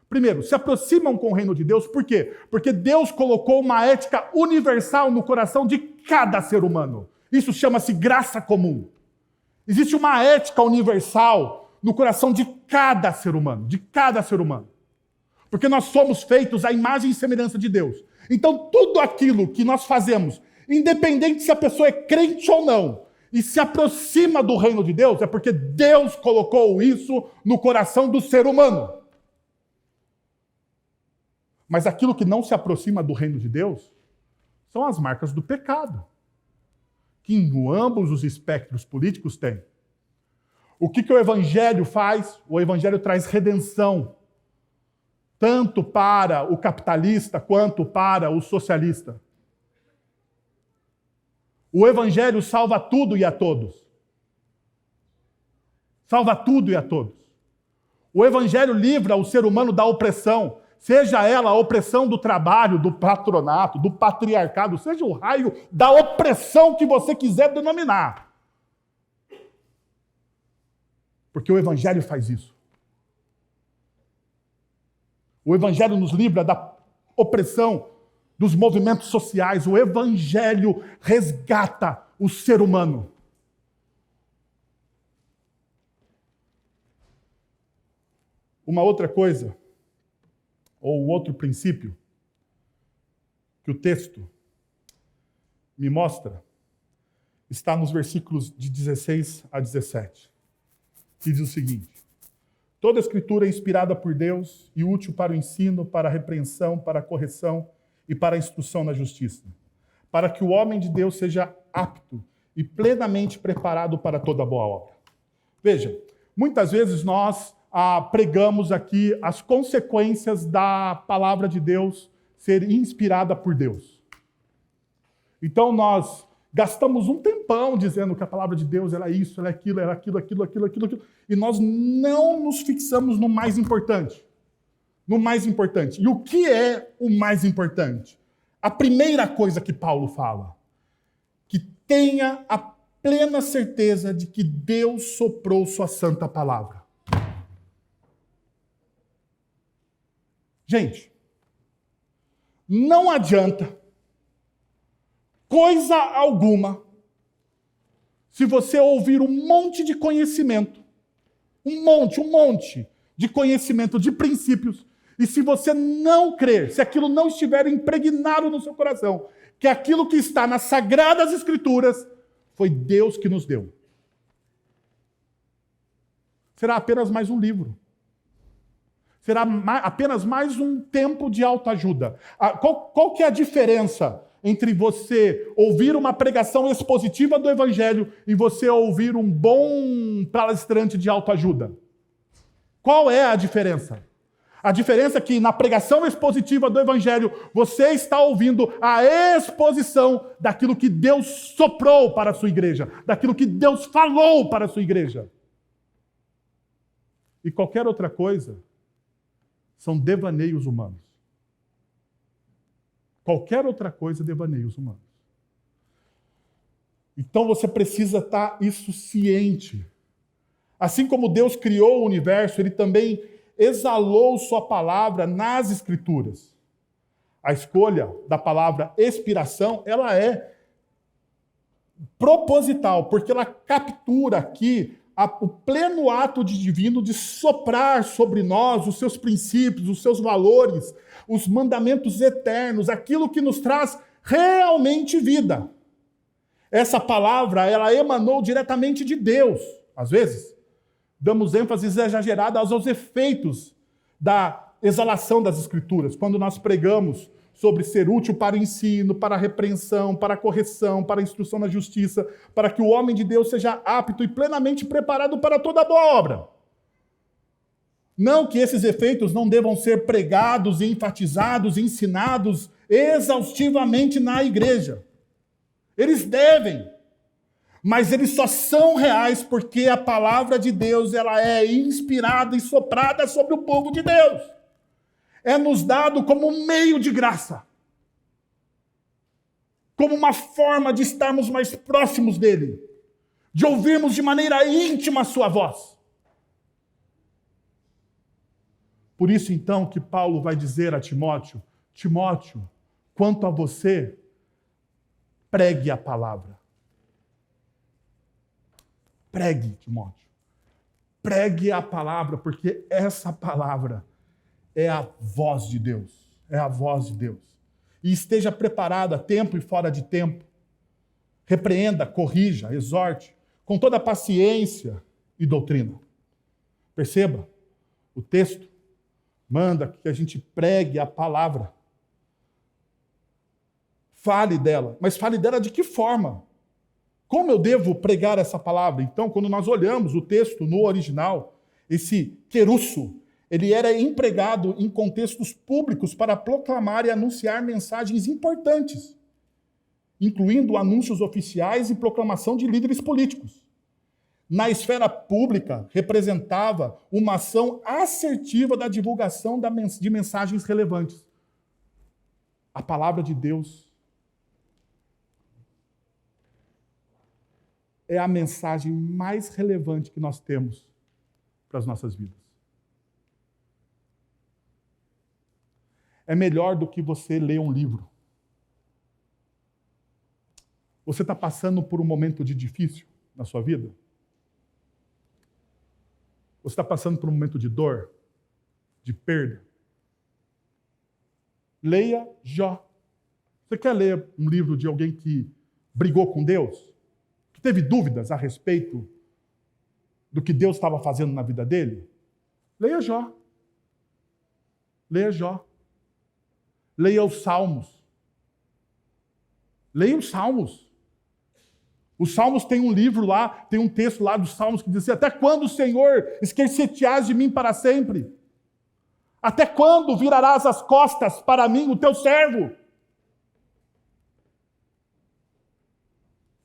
Primeiro, se aproximam com o reino de Deus, por quê? Porque Deus colocou uma ética universal no coração de cada ser humano. Isso chama-se graça comum. Existe uma ética universal no coração de cada ser humano, de cada ser humano. Porque nós somos feitos à imagem e semelhança de Deus. Então, tudo aquilo que nós fazemos, independente se a pessoa é crente ou não, e se aproxima do reino de Deus, é porque Deus colocou isso no coração do ser humano. Mas aquilo que não se aproxima do reino de Deus são as marcas do pecado, que em ambos os espectros políticos tem. O que o Evangelho faz? O Evangelho traz redenção, tanto para o capitalista quanto para o socialista. O Evangelho salva tudo e a todos. Salva tudo e a todos. O Evangelho livra o ser humano da opressão, seja ela a opressão do trabalho, do patronato, do patriarcado, seja o raio da opressão que você quiser denominar. Porque o Evangelho faz isso. O Evangelho nos livra da opressão dos movimentos sociais. O Evangelho resgata o ser humano. Uma outra coisa, ou um outro princípio, que o texto me mostra, está nos versículos de 16 a 17. Que diz o seguinte: toda a Escritura é inspirada por Deus e útil para o ensino, para a repreensão, para a correção e para a instrução na justiça, para que o homem de Deus seja apto e plenamente preparado para toda boa obra. Veja, muitas vezes nós pregamos aqui as consequências da palavra de Deus ser inspirada por Deus. Então nós gastamos um tempão dizendo que a palavra de Deus era isso, era aquilo, aquilo, e nós não nos fixamos no mais importante. No mais importante. E o que é o mais importante? A primeira coisa que Paulo fala, que tenha a plena certeza de que Deus soprou sua santa palavra. Gente, não adianta coisa alguma se você ouvir um monte de conhecimento, um monte de conhecimento, de princípios, e se você não crer, se aquilo não estiver impregnado no seu coração, que aquilo que está nas Sagradas Escrituras foi Deus que nos deu. Será apenas mais um livro. Será apenas mais um tempo de autoajuda. Qual que é a diferença entre você ouvir uma pregação expositiva do Evangelho e você ouvir um bom palestrante de autoajuda? Qual é a diferença? A diferença é que na pregação expositiva do Evangelho você está ouvindo a exposição daquilo que Deus soprou para a sua igreja, daquilo que Deus falou para a sua igreja. E qualquer outra coisa são devaneios humanos. Qualquer outra coisa, devaneios humanos. Então você precisa estar isso ciente. Assim como Deus criou o universo, Ele também exalou sua palavra nas Escrituras. A escolha da palavra expiração, ela é proposital, porque ela captura aqui o pleno ato divino de soprar sobre nós os seus princípios, os seus valores, os mandamentos eternos, aquilo que nos traz realmente vida. Essa palavra, ela emanou diretamente de Deus. Às vezes, damos ênfase exagerada aos efeitos da exalação das Escrituras, quando nós pregamos sobre ser útil para o ensino, para a repreensão, para a correção, para a instrução na justiça, para que o homem de Deus seja apto e plenamente preparado para toda boa obra. Não que esses efeitos não devam ser pregados, enfatizados, ensinados exaustivamente na igreja. Eles devem, mas eles só são reais porque a palavra de Deus ela é inspirada e soprada sobre o povo de Deus. É nos dado como um meio de graça, como uma forma de estarmos mais próximos dele, de ouvirmos de maneira íntima a sua voz. Por isso, então, que Paulo vai dizer a Timóteo, Timóteo, quanto a você, pregue a palavra. Pregue, Timóteo. Pregue a palavra, porque essa palavra é a voz de Deus. É a voz de Deus. E esteja preparado a tempo e fora de tempo. Repreenda, corrija, exorte, com toda paciência e doutrina. Perceba, o texto manda que a gente pregue a palavra. Fale dela, mas fale dela de que forma? Como eu devo pregar essa palavra? Então, quando nós olhamos o texto no original, esse querusso, ele era empregado em contextos públicos para proclamar e anunciar mensagens importantes, incluindo anúncios oficiais e proclamação de líderes políticos. Na esfera pública, representava uma ação assertiva da divulgação de mensagens relevantes. A palavra de Deus é a mensagem mais relevante que nós temos para as nossas vidas. É melhor do que você ler um livro. Você está passando por um momento difícil na sua vida? Você está passando por um momento de dor, de perda? Leia Jó. Você quer ler um livro de alguém que brigou com Deus? Que teve dúvidas a respeito do que Deus estava fazendo na vida dele? Leia Jó. Leia Jó. Leia os Salmos. Leia os Salmos. Os Salmos tem um livro lá, tem um texto lá dos Salmos que diz assim, até quando, Senhor, esquecer-te-ás de mim para sempre? Até quando virarás as costas para mim, o teu servo?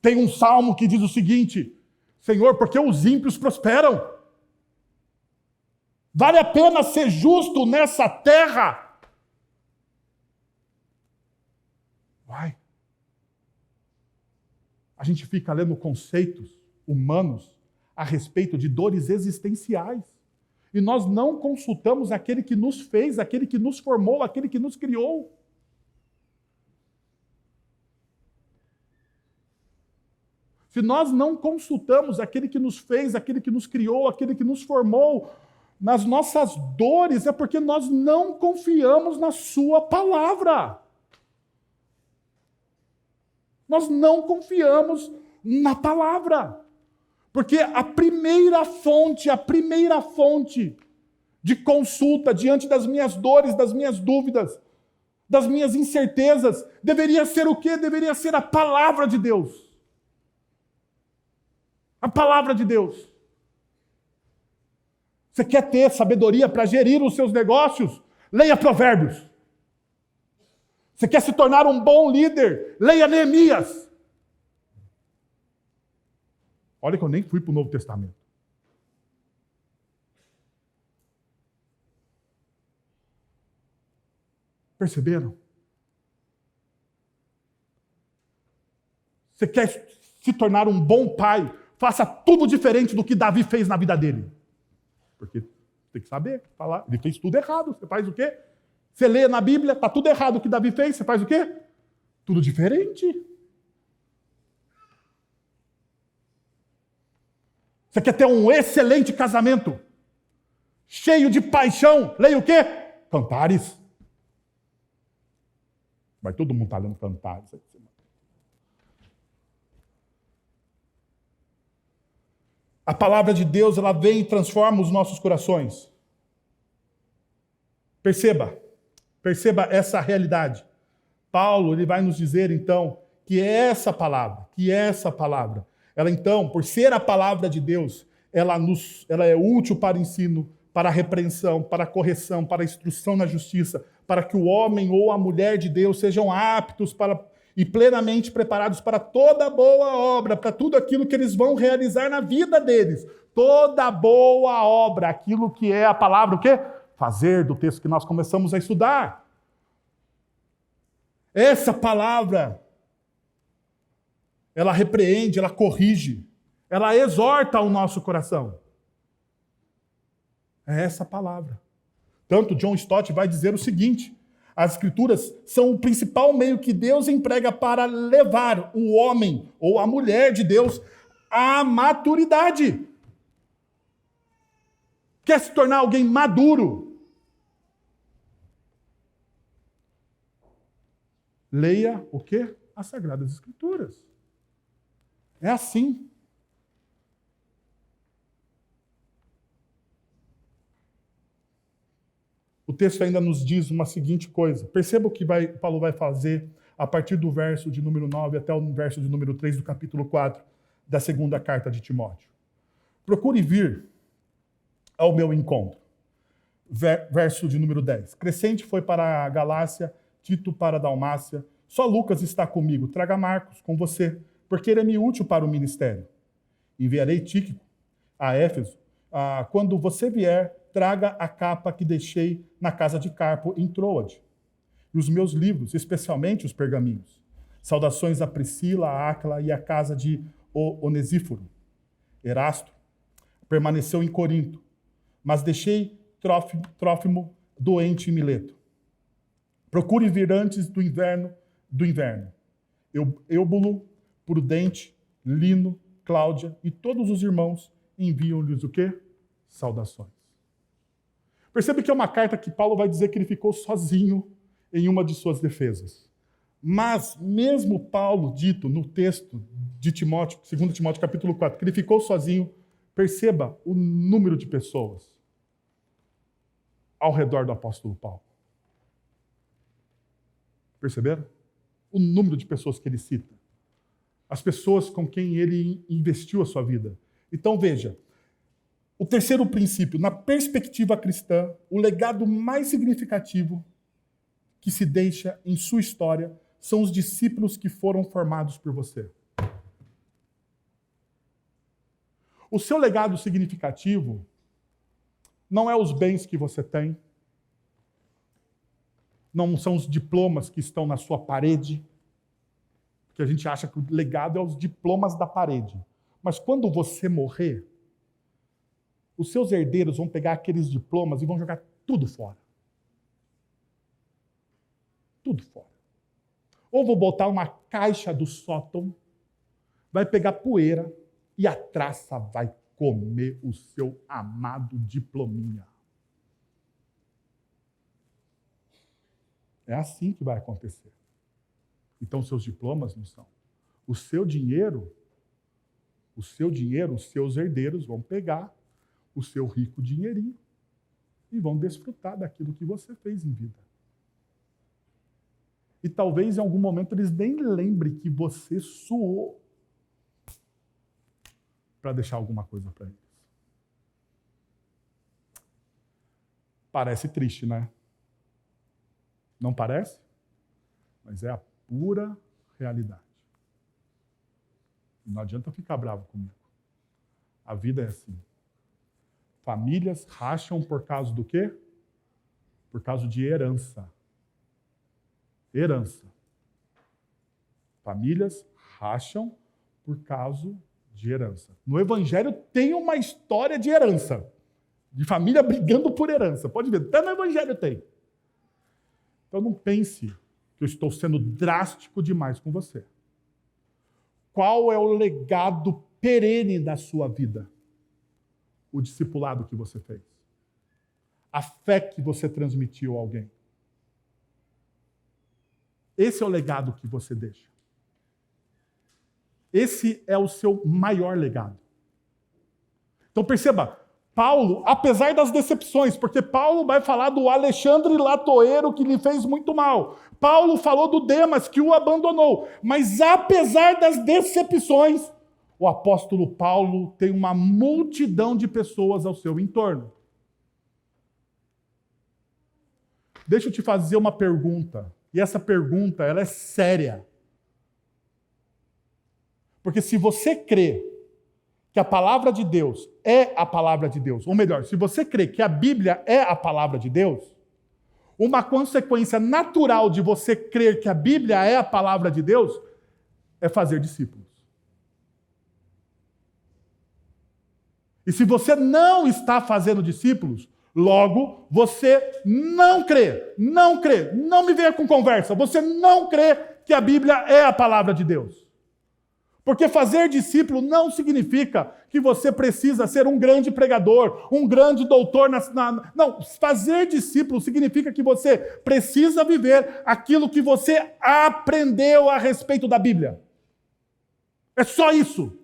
Tem um salmo que diz o seguinte, Senhor, porque os ímpios prosperam? Vale a pena ser justo nessa terra? Vai. A gente fica lendo conceitos humanos a respeito de dores existenciais. E nós não consultamos aquele que nos fez, aquele que nos formou, aquele que nos criou. Se nós não consultamos aquele que nos fez, aquele que nos criou, aquele que nos formou, nas nossas dores, é porque nós não confiamos na sua palavra. Nós não confiamos na palavra. Porque a primeira fonte de consulta diante das minhas dores, das minhas dúvidas, das minhas incertezas, deveria ser o quê? Deveria ser a palavra de Deus. A palavra de Deus. Você quer ter sabedoria para gerir os seus negócios? Leia Provérbios. Você quer se tornar um bom líder? Leia Neemias. Olha que eu nem fui para o Novo Testamento. Perceberam? Você quer se tornar um bom pai? Faça tudo diferente do que Davi fez na vida dele. Porque tem que saber, falar. Ele fez tudo errado. Você faz o quê? Você lê na Bíblia, está tudo errado o que Davi fez. Você faz o quê? Tudo diferente. Você quer ter um excelente casamento? Cheio de paixão? Leia o quê? Cantares. Vai todo mundo estar lendo Cantares. A palavra de Deus, ela vem e transforma os nossos corações. Perceba essa realidade. Paulo, ele vai nos dizer, então, que essa palavra, ela, então, por ser a palavra de Deus, ela é útil para o ensino, para a repreensão, para a correção, para a instrução na justiça, para que o homem ou a mulher de Deus sejam aptos e plenamente preparados para toda boa obra, para tudo aquilo que eles vão realizar na vida deles. Toda boa obra, aquilo que é a palavra, o quê? Fazer, do texto que nós começamos a estudar. Essa palavra, ela repreende, ela corrige, ela exorta o nosso coração. É essa palavra. Tanto John Stott vai dizer o seguinte: as Escrituras são o principal meio que Deus emprega para levar o homem ou a mulher de Deus à maturidade. Quer se tornar alguém maduro? Leia o quê? As Sagradas Escrituras. É assim. O texto ainda nos diz uma seguinte coisa. Perceba o que Paulo vai fazer a partir do verso de número 9 até o verso de número 3 do capítulo 4 da segunda carta de Timóteo. Procure vir ao meu encontro. Verso de número 10. Crescente foi para a Galácia, Tito para a Dalmácia. Só Lucas está comigo. Traga Marcos com você, porque ele é me útil para o ministério. Enviarei Tíquico a Éfeso. Quando você vier, traga a capa que deixei na casa de Carpo, em Troade. E os meus livros, especialmente os pergaminhos. Saudações a Priscila, a Áquila e a casa de Onesíforo. Erasto permaneceu em Corinto, mas deixei Trófimo doente em Mileto. Procure vir antes do inverno. Eubulo, Prudente, Lino, Cláudia e todos os irmãos enviam-lhes o quê? Saudações. Percebe que é uma carta que Paulo vai dizer que ele ficou sozinho em uma de suas defesas. Mas mesmo Paulo dito no texto de Timóteo, 2 Timóteo capítulo 4, que ele ficou sozinho, perceba o número de pessoas ao redor do apóstolo Paulo. Perceberam? O número de pessoas que ele cita. As pessoas com quem ele investiu a sua vida. Então veja, o terceiro princípio, na perspectiva cristã, o legado mais significativo que se deixa em sua história são os discípulos que foram formados por você. O seu legado significativo não é os bens que você tem, não são os diplomas que estão na sua parede, porque a gente acha que o legado é os diplomas da parede. Mas quando você morrer, os seus herdeiros vão pegar aqueles diplomas e vão jogar tudo fora. Tudo fora. Ou vou botar uma caixa do sótão, vai pegar poeira e a traça vai comer o seu amado diplominha. É assim que vai acontecer. Então, seus diplomas não são. O seu dinheiro, os seus herdeiros vão pegar o seu rico dinheirinho e vão desfrutar daquilo que você fez em vida. E talvez em algum momento eles nem lembrem que você suou para deixar alguma coisa para eles. Parece triste, né? Não parece? Mas é a pura realidade. Não adianta ficar bravo comigo. A vida é assim. Famílias racham por causa do quê? Por causa de herança. Herança. Famílias racham por causa de herança. No Evangelho tem uma história de herança. De família brigando por herança. Pode ver, até no Evangelho tem. Então não pense que eu estou sendo drástico demais com você. Qual é o legado perene da sua vida? O discipulado que você fez. A fé que você transmitiu a alguém. Esse é o legado que você deixa. Esse é o seu maior legado. Então perceba, Paulo, apesar das decepções, porque Paulo vai falar do Alexandre Latoeiro que lhe fez muito mal. Paulo falou do Demas que o abandonou. Mas apesar das decepções, o apóstolo Paulo tem uma multidão de pessoas ao seu entorno. Deixa eu te fazer uma pergunta. E essa pergunta, ela é séria. Porque se você crê que a palavra de Deus é a palavra de Deus, ou melhor, se você crê que a Bíblia é a palavra de Deus, uma consequência natural de você crer que a Bíblia é a palavra de Deus é fazer discípulos. E se você não está fazendo discípulos, logo você não crê. Não crê. Não me venha com conversa. Você não crê que a Bíblia é a palavra de Deus. Porque fazer discípulo não significa que você precisa ser um grande pregador, um grande doutor. Não, fazer discípulo significa que você precisa viver aquilo que você aprendeu a respeito da Bíblia. É só isso.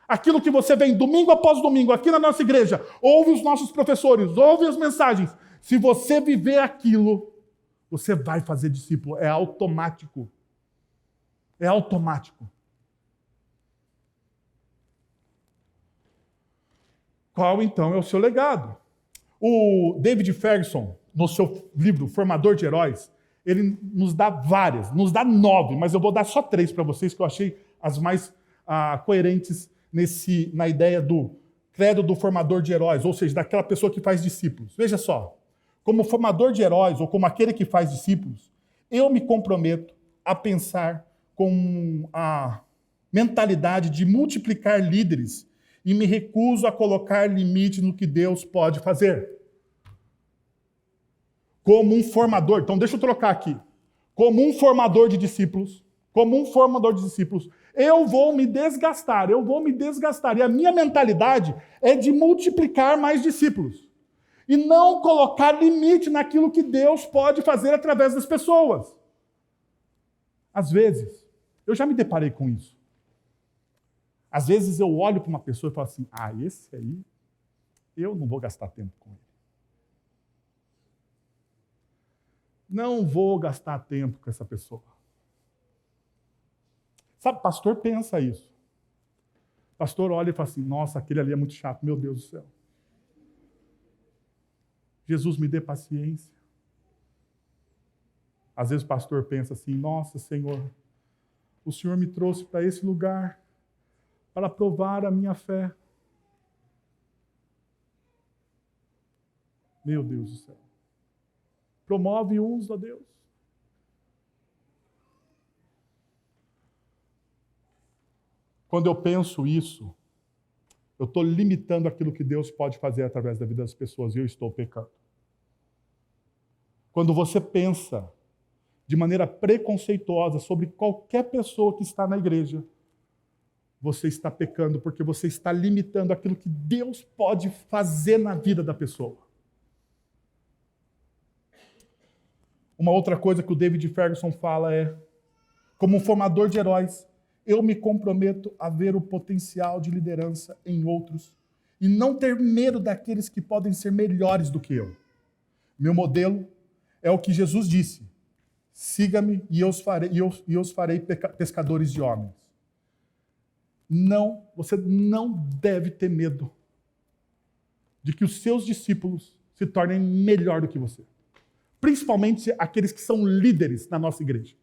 Aquilo que você vem domingo após domingo aqui na nossa igreja, ouve os nossos professores, ouve as mensagens. Se você viver aquilo, você vai fazer discípulo. É automático. É automático. Qual, então, é o seu legado? O David Ferguson, no seu livro Formador de Heróis, ele nos dá várias, nos dá 9, mas eu vou dar só 3 para vocês, que eu achei as mais coerentes na ideia do credo do formador de heróis, ou seja, daquela pessoa que faz discípulos. Veja só, como formador de heróis, ou como aquele que faz discípulos, eu me comprometo a pensar com a mentalidade de multiplicar líderes e me recuso a colocar limite no que Deus pode fazer. Como um formador, então deixa eu trocar aqui. Como um formador de discípulos, eu vou me desgastar. E a minha mentalidade é de multiplicar mais discípulos. E não colocar limite naquilo que Deus pode fazer através das pessoas. Às vezes, eu já me deparei com isso. Às vezes eu olho para uma pessoa e falo assim, esse aí, eu não vou gastar tempo com ele. Não vou gastar tempo com essa pessoa. Sabe, pastor pensa isso. Pastor olha e fala assim, nossa, aquele ali é muito chato, meu Deus do céu. Jesus, me dê paciência. Às vezes o pastor pensa assim, nossa, Senhor, o Senhor me trouxe para esse lugar para provar a minha fé. Meu Deus do céu. Promove uns, ó Deus. Quando eu penso isso, eu estou limitando aquilo que Deus pode fazer através da vida das pessoas e eu estou pecando. Quando você pensa de maneira preconceituosa sobre qualquer pessoa que está na igreja, você está pecando porque você está limitando aquilo que Deus pode fazer na vida da pessoa. Uma outra coisa que o David Ferguson fala é, como um formador de heróis, eu me comprometo a ver o potencial de liderança em outros e não ter medo daqueles que podem ser melhores do que eu. Meu modelo é o que Jesus disse, siga-me e eu os farei pescadores de homens. Não, você não deve ter medo de que os seus discípulos se tornem melhor do que você. Principalmente aqueles que são líderes na nossa igreja.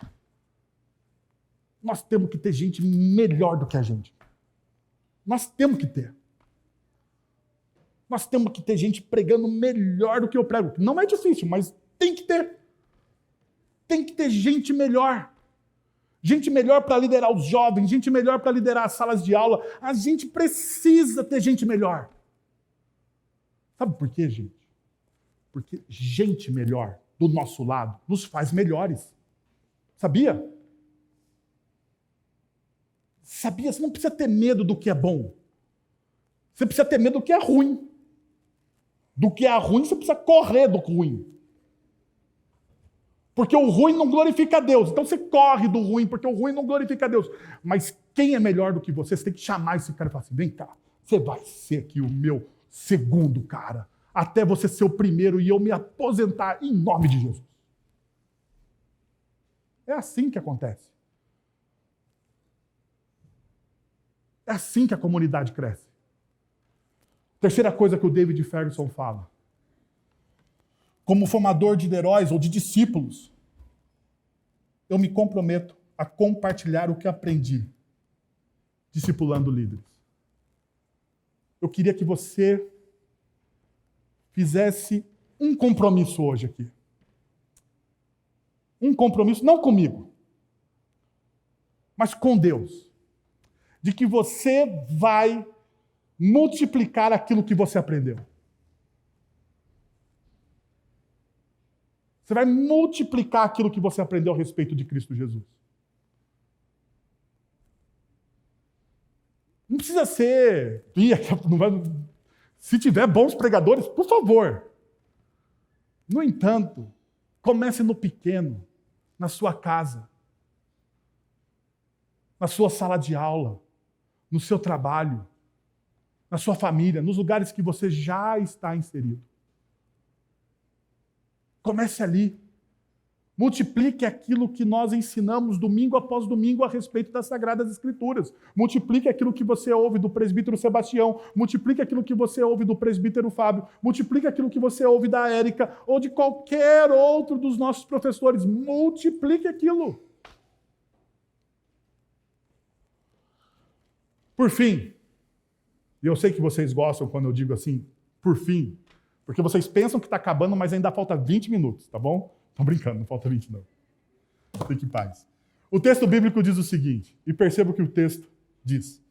Nós temos que ter gente melhor do que a gente. Nós temos que ter. Nós temos que ter gente pregando melhor do que eu prego. Não é difícil, mas tem que ter. Tem que ter gente melhor. Gente melhor para liderar os jovens, gente melhor para liderar as salas de aula. A gente precisa ter gente melhor. Sabe por quê, gente? Porque gente melhor do nosso lado nos faz melhores. Sabia? Sabia? Você não precisa ter medo do que é bom. Você precisa ter medo do que é ruim. Do que é ruim, você precisa correr do ruim. Porque o ruim não glorifica a Deus. Então você corre do ruim, porque o ruim não glorifica a Deus. Mas quem é melhor do que você, você tem que chamar esse cara e falar assim, vem cá, você vai ser aqui o meu segundo cara, até você ser o primeiro e eu me aposentar em nome de Jesus. É assim que acontece. É assim que a comunidade cresce. Terceira coisa que o David Ferguson fala. Como formador de heróis ou de discípulos, eu me comprometo a compartilhar o que aprendi, discipulando líderes. Eu queria que você fizesse um compromisso hoje aqui. Um compromisso, não comigo, mas com Deus. De que você vai multiplicar aquilo que você aprendeu. Você vai multiplicar aquilo que você aprendeu a respeito de Cristo Jesus. Não precisa ser... Se tiver bons pregadores, por favor. No entanto, comece no pequeno, na sua casa, na sua sala de aula, no seu trabalho, na sua família, nos lugares que você já está inserido. Comece ali. Multiplique aquilo que nós ensinamos domingo após domingo a respeito das Sagradas Escrituras. Multiplique aquilo que você ouve do presbítero Sebastião. Multiplique aquilo que você ouve do presbítero Fábio. Multiplique aquilo que você ouve da Érica ou de qualquer outro dos nossos professores. Multiplique aquilo. Por fim, e eu sei que vocês gostam quando eu digo assim, por fim, porque vocês pensam que está acabando, mas ainda falta 20 minutos, tá bom? Estou brincando, não falta 20 não. Fique em paz. O texto bíblico diz o seguinte, e perceba o que o texto diz.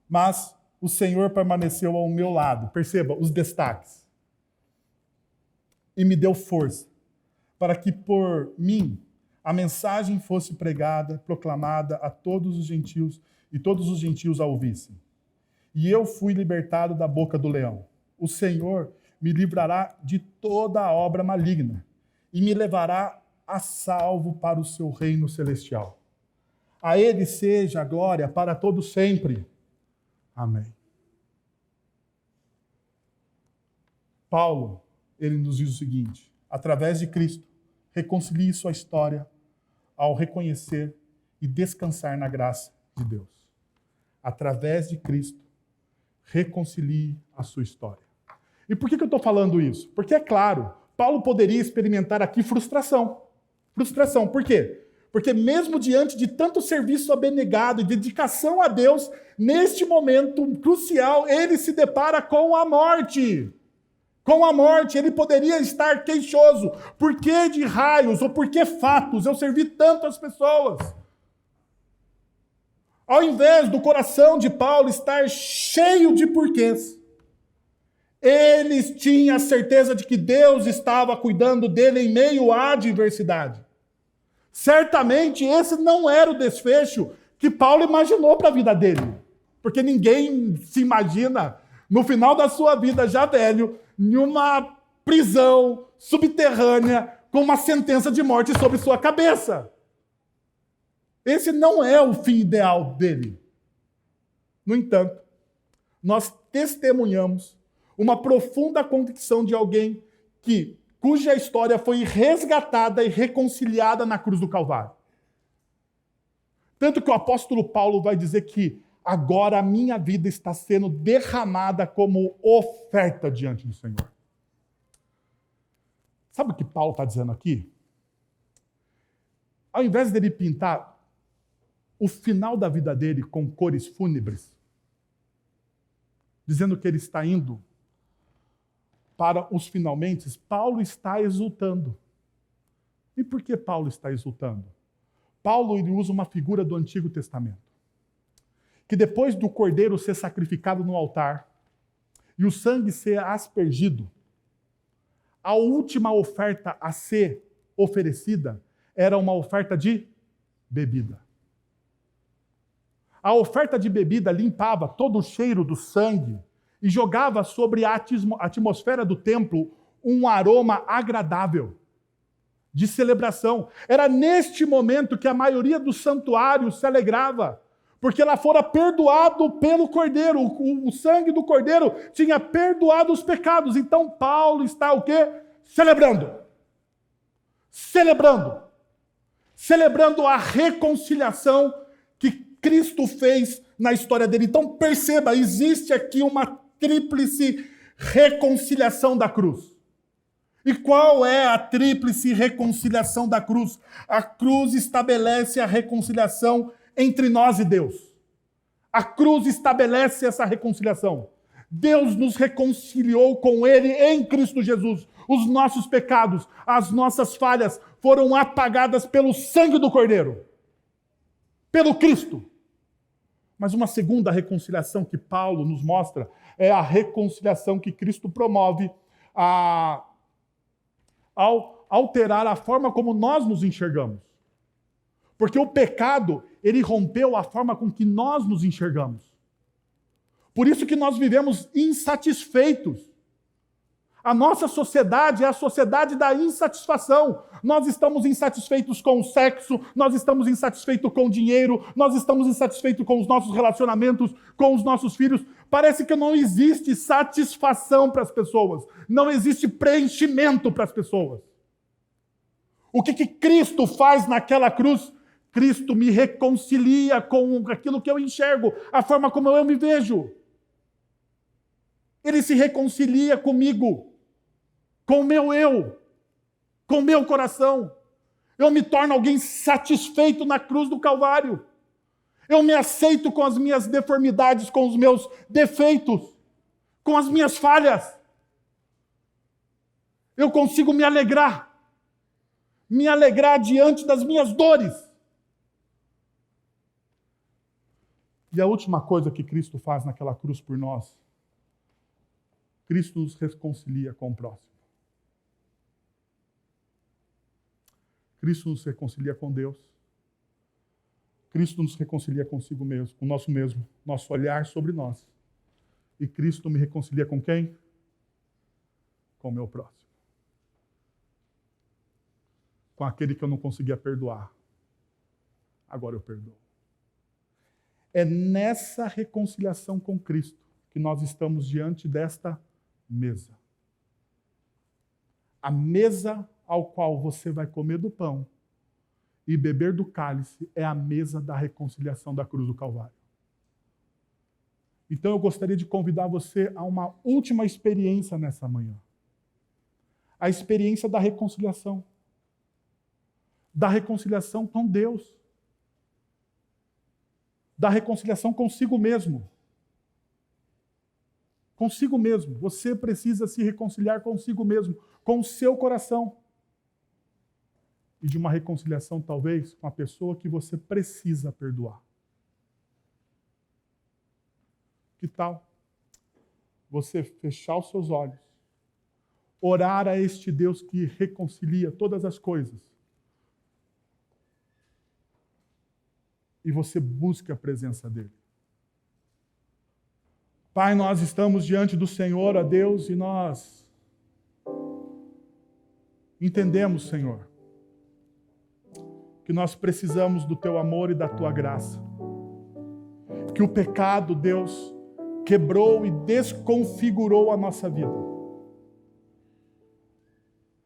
Mas o Senhor permaneceu ao meu lado. Perceba os destaques. E me deu força, para que por mim a mensagem fosse pregada, proclamada a todos os gentios, e todos os gentios a ouvissem. E eu fui libertado da boca do leão. O Senhor me livrará de toda a obra maligna e me levará a salvo para o seu reino celestial. A ele seja a glória para todo sempre. Amém. Paulo, ele nos diz o seguinte, através de Cristo, reconcilie sua história ao reconhecer e descansar na graça de Deus. Através de Cristo, reconcilie a sua história. E por que eu estou falando isso? Porque, é claro, Paulo poderia experimentar aqui frustração. Frustração, por quê? Porque mesmo diante de tanto serviço abnegado e dedicação a Deus, neste momento crucial, ele se depara com a morte. Com a morte, ele poderia estar queixoso. Por que de raios ou por que fatos eu servi tanto às pessoas? Ao invés do coração de Paulo estar cheio de porquês, ele tinha a certeza de que Deus estava cuidando dele em meio à adversidade. Certamente esse não era o desfecho que Paulo imaginou para a vida dele. Porque ninguém se imagina, no final da sua vida, já velho, em uma prisão subterrânea com uma sentença de morte sobre sua cabeça. Esse não é o fim ideal dele. No entanto, nós testemunhamos uma profunda convicção de alguém cuja história foi resgatada e reconciliada na cruz do Calvário. Tanto que o apóstolo Paulo vai dizer que agora a minha vida está sendo derramada como oferta diante do Senhor. Sabe o que Paulo está dizendo aqui? Ao invés dele pintar o final da vida dele com cores fúnebres, dizendo que ele está indo para os finalmente, Paulo está exultando. E por que Paulo está exultando? Paulo ele usa uma figura do Antigo Testamento, que depois do cordeiro ser sacrificado no altar e o sangue ser aspergido, a última oferta a ser oferecida era uma oferta de bebida. A oferta de bebida limpava todo o cheiro do sangue e jogava sobre a atmosfera do templo um aroma agradável de celebração. Era neste momento que a maioria dos santuários se alegrava, porque ela fora perdoado pelo Cordeiro. O sangue do Cordeiro tinha perdoado os pecados. Então Paulo está o quê? Celebrando. Celebrando. Celebrando a reconciliação que Cristo fez na história dele. Então perceba, existe aqui uma tríplice reconciliação da cruz. E qual é a tríplice reconciliação da cruz? A cruz estabelece a reconciliação entre nós e Deus. A cruz estabelece essa reconciliação. Deus nos reconciliou com Ele em Cristo Jesus. Os nossos pecados, as nossas falhas foram apagadas pelo sangue do Cordeiro. Pelo Cristo. Mas uma segunda reconciliação que Paulo nos mostra é a reconciliação que Cristo promove ao alterar a forma como nós nos enxergamos. Porque o pecado, ele rompeu a forma com que nós nos enxergamos. Por isso que nós vivemos insatisfeitos. A nossa sociedade é a sociedade da insatisfação. Nós estamos insatisfeitos com o sexo, nós estamos insatisfeitos com o dinheiro, nós estamos insatisfeitos com os nossos relacionamentos, com os nossos filhos. Parece que não existe satisfação para as pessoas, não existe preenchimento para as pessoas. O que Cristo faz naquela cruz? Cristo me reconcilia com aquilo que eu enxergo, a forma como eu me vejo. Ele se reconcilia comigo, com o meu eu, com o meu coração. Eu me torno alguém satisfeito na cruz do Calvário. Eu me aceito com as minhas deformidades, com os meus defeitos, com as minhas falhas. Eu consigo me alegrar diante das minhas dores. E a última coisa que Cristo faz naquela cruz por nós, Cristo nos reconcilia com o próximo. Cristo nos reconcilia com Deus. Cristo nos reconcilia consigo mesmo, com o nosso mesmo, nosso olhar sobre nós. E Cristo me reconcilia com quem? Com o meu próximo. Com aquele que eu não conseguia perdoar. Agora eu perdoo. É nessa reconciliação com Cristo que nós estamos diante desta mesa. A mesa ao qual você vai comer do pão e beber do cálice é a mesa da reconciliação da cruz do Calvário. Então eu gostaria de convidar você a uma última experiência nessa manhã. A experiência da reconciliação. Da reconciliação com Deus. Da reconciliação consigo mesmo. Consigo mesmo. Você precisa se reconciliar consigo mesmo, com o seu coração. E de uma reconciliação, talvez, com a pessoa que você precisa perdoar. Que tal você fechar os seus olhos, orar a este Deus que reconcilia todas as coisas, e você busca a presença dele? Pai, nós estamos diante do Senhor, ó Deus, e nós entendemos, Senhor, que nós precisamos do Teu amor e da Tua graça. Que o pecado, Deus, quebrou e desconfigurou a nossa vida.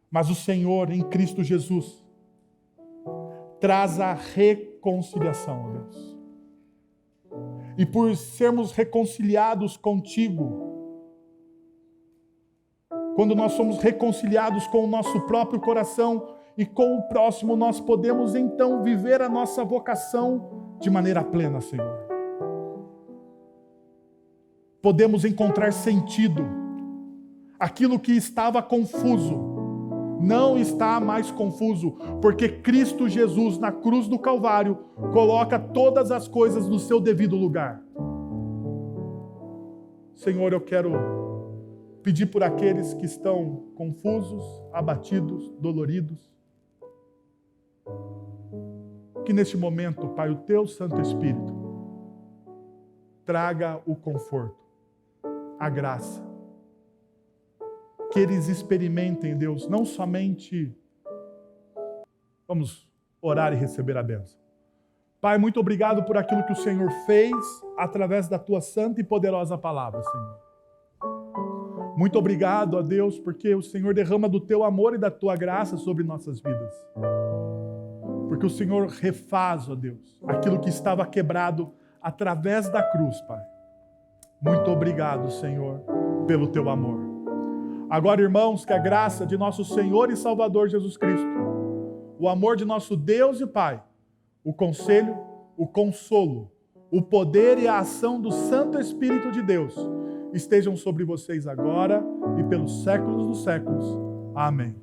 Mas o Senhor, em Cristo Jesus, traz a reconciliação, ó Deus. E por sermos reconciliados contigo, quando nós somos reconciliados com o nosso próprio coração e com o próximo, nós podemos então viver a nossa vocação de maneira plena, Senhor. Podemos encontrar sentido. Aquilo que estava confuso não está mais confuso, porque Cristo Jesus, na cruz do Calvário, coloca todas as coisas no seu devido lugar. Senhor, eu quero pedir por aqueles que estão confusos, abatidos, doloridos, que neste momento, Pai, o Teu Santo Espírito traga o conforto, a graça, que eles experimentem, Deus, não somente, vamos orar e receber a bênção. Pai, muito obrigado por aquilo que o Senhor fez através da Tua santa e poderosa palavra, Senhor. Muito obrigado, ó Deus, porque o Senhor derrama do Teu amor e da Tua graça sobre nossas vidas. Porque o Senhor refaz, ó Deus, aquilo que estava quebrado através da cruz, Pai. Muito obrigado, Senhor, pelo Teu amor. Agora, irmãos, que a graça de nosso Senhor e Salvador Jesus Cristo, o amor de nosso Deus e Pai, o conselho, o consolo, o poder e a ação do Santo Espírito de Deus estejam sobre vocês agora e pelos séculos dos séculos. Amém.